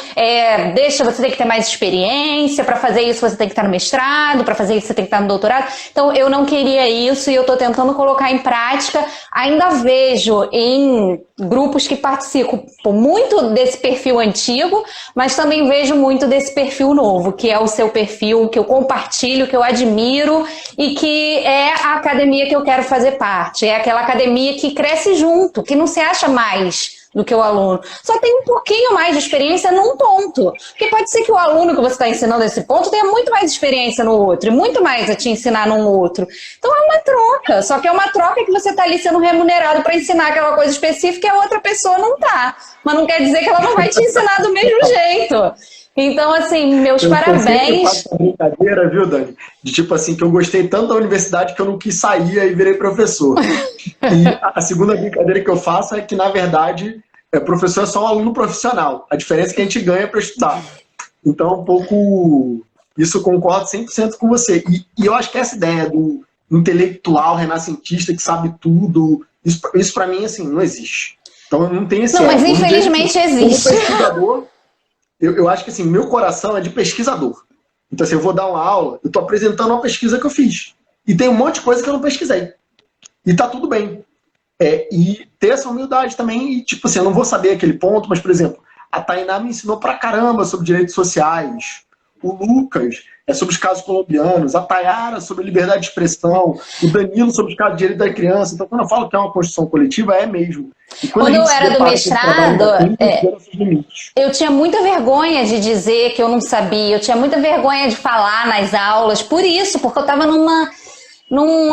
você tem que ter mais experiência, para fazer isso você tem que estar no mestrado, para fazer isso você tem que estar no doutorado. Então eu não queria isso e eu tô tentando colocar em prática. Ainda vejo em grupos que participam muito desse perfil antigo, mas também vejo muito desse perfil novo, que é o seu perfil, que eu compartilho, que eu admiro e que é a academia que eu quero fazer parte. É aquela academia que cresce junto, que não se acha mais do que o aluno. Só tem um pouquinho mais de experiência num ponto. Porque pode ser que o aluno que você está ensinando nesse ponto tenha muito mais experiência no outro e muito mais a te ensinar num outro. Então é uma troca. Só que é uma troca que você está ali sendo remunerado para ensinar aquela coisa específica e a outra pessoa não tá. Mas não quer dizer que ela não vai te ensinar do mesmo jeito. Então, assim, meus parabéns. Eu faço brincadeira, viu, Dani? De tipo assim, que eu gostei tanto da universidade que eu não quis sair e virei professor. E a segunda brincadeira que eu faço é que, na verdade, professor é só um aluno profissional. A diferença é que a gente ganha para estudar. Então, um pouco... Isso eu concordo 100% com você. E eu acho que essa ideia do intelectual renascentista que sabe tudo, isso para mim, assim, não existe. Então, eu não tenho esse... Não, mas infelizmente existe. Como pesquisador... Eu acho que assim, meu coração é de pesquisador. Então, se eu vou dar uma aula, eu estou apresentando uma pesquisa que eu fiz. E tem um monte de coisa que eu não pesquisei. E tá tudo bem. E ter essa humildade também, e, tipo assim, eu não vou saber aquele ponto, mas, por exemplo, a Tainá me ensinou pra caramba sobre direitos sociais. O Lucas é sobre os casos colombianos, a Tayara sobre liberdade de expressão, o Danilo sobre os casos de direito da criança. Então, quando eu falo que é uma construção coletiva, é mesmo. Quando eu era do mestrado, eu tinha muita vergonha de dizer que eu não sabia, eu tinha muita vergonha de falar nas aulas, por isso, porque eu estava num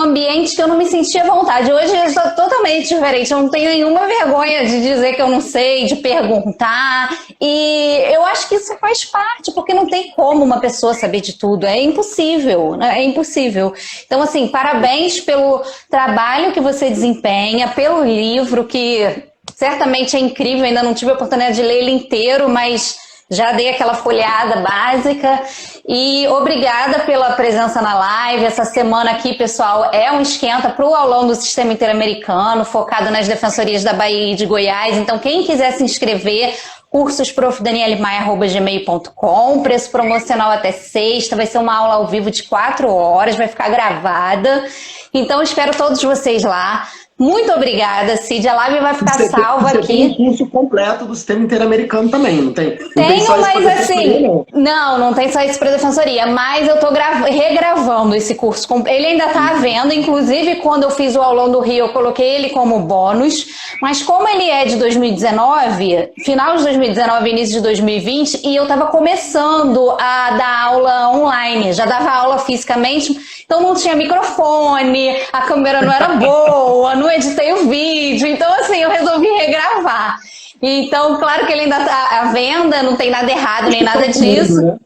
ambiente que eu não me sentia à vontade. Hoje eu estou totalmente diferente, eu não tenho nenhuma vergonha de dizer que eu não sei, de perguntar, e eu acho que isso faz parte, porque não tem como uma pessoa saber de tudo, é impossível, né? É impossível. Então, assim, parabéns pelo trabalho que você desempenha, pelo livro, que certamente é incrível, ainda não tive a oportunidade de ler ele inteiro, mas já dei aquela folhada básica. E obrigada pela presença na live. Essa semana aqui, pessoal, é um esquenta para o aulão do Sistema Interamericano, focado nas defensorias da Bahia e de Goiás. Então, quem quiser se inscrever, cursosprofdanielemaia@gmail.com, preço promocional até sexta, vai ser uma aula ao vivo de 4 horas, vai ficar gravada. Então, espero todos vocês lá. Muito obrigada, Cid. A live vai ficar salva aqui. Tem um curso completo do Sistema Interamericano também, não tem? Tenho, mas assim... Não tem só isso para defensoria, mas eu tô regravando esse curso. Ele ainda tá à venda, inclusive quando eu fiz o aulão do Rio, eu coloquei ele como bônus, mas como ele é de 2019, final de 2019, início de 2020, e eu tava começando a dar aula online, já dava aula fisicamente, Então não tinha microfone, a câmera não era boa, não editei o vídeo, então assim, eu resolvi regravar. Então, claro que ele ainda tá à venda, não tem nada errado nem nada disso. Né?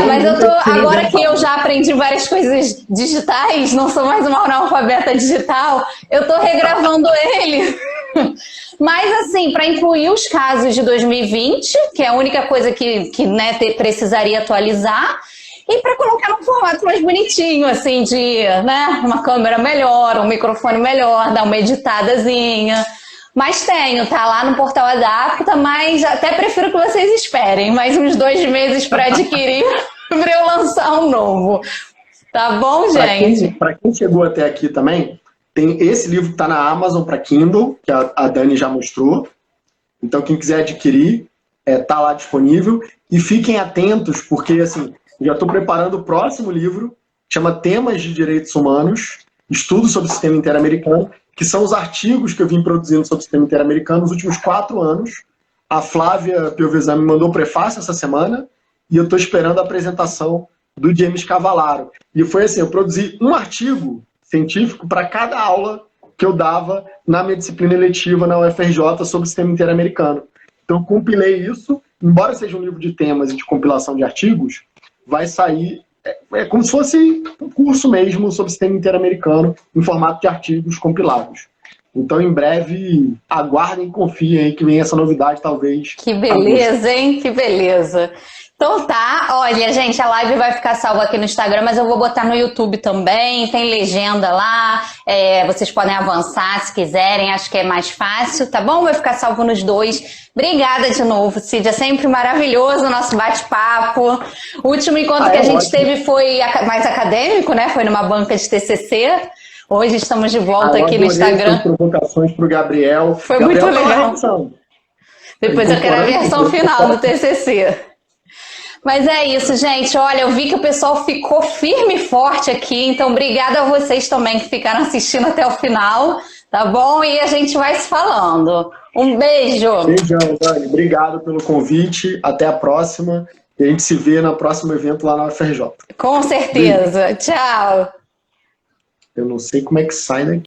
Mas eu tô, agora que eu já aprendi várias coisas digitais, não sou mais uma analfabeta digital, eu tô regravando ele. Mas assim, para incluir os casos de 2020, que é a única coisa que né, precisaria atualizar, e para colocar num formato mais bonitinho, assim, de né, uma câmera melhor, um microfone melhor, dar uma editadazinha. Mas tenho, tá lá no Portal Adapta, mas até prefiro que vocês esperem mais uns 2 meses para adquirir, para eu lançar um novo. Tá bom, gente? Para quem chegou até aqui também, tem esse livro que está na Amazon para Kindle, que a Dani já mostrou. Então, quem quiser adquirir, tá lá disponível. E fiquem atentos, porque assim, já estou preparando o próximo livro, chama Temas de Direitos Humanos, Estudo sobre o Sistema Interamericano, que são os artigos que eu vim produzindo sobre o sistema interamericano nos últimos 4 anos. A Flávia Piovesan me mandou o prefácio essa semana e eu estou esperando a apresentação do James Cavallaro. E foi assim, eu produzi um artigo científico para cada aula que eu dava na minha disciplina eletiva na UFRJ sobre o sistema interamericano. Então, eu compilei isso, embora seja um livro de temas e de compilação de artigos, vai sair... É como se fosse um curso mesmo sobre o sistema interamericano em formato de artigos compilados. Então, em breve, aguardem e confiem aí que vem essa novidade, talvez. Que beleza, hein? Que beleza. Então tá, olha, gente, a live vai ficar salva aqui no Instagram, mas eu vou botar no YouTube também, tem legenda lá, vocês podem avançar se quiserem, acho que é mais fácil, tá bom? Vai ficar salvo nos 2. Obrigada de novo, Cid, é sempre maravilhoso o nosso bate-papo. O último encontro que a gente teve foi mais acadêmico, né? Foi numa banca de TCC. Hoje estamos de volta aqui no Instagram. Provocações para o Gabriel. Foi Gabriel muito legal. Depois eu quero a versão final do TCC. Mas é isso, gente. Olha, eu vi que o pessoal ficou firme e forte aqui, então obrigada a vocês também que ficaram assistindo até o final, tá bom? E a gente vai se falando. Um beijo. Beijão, Dani. Obrigado pelo convite. Até a próxima. E a gente se vê no próximo evento lá na UFRJ. Com certeza. Beijo. Tchau. Eu não sei como é que sai daqui.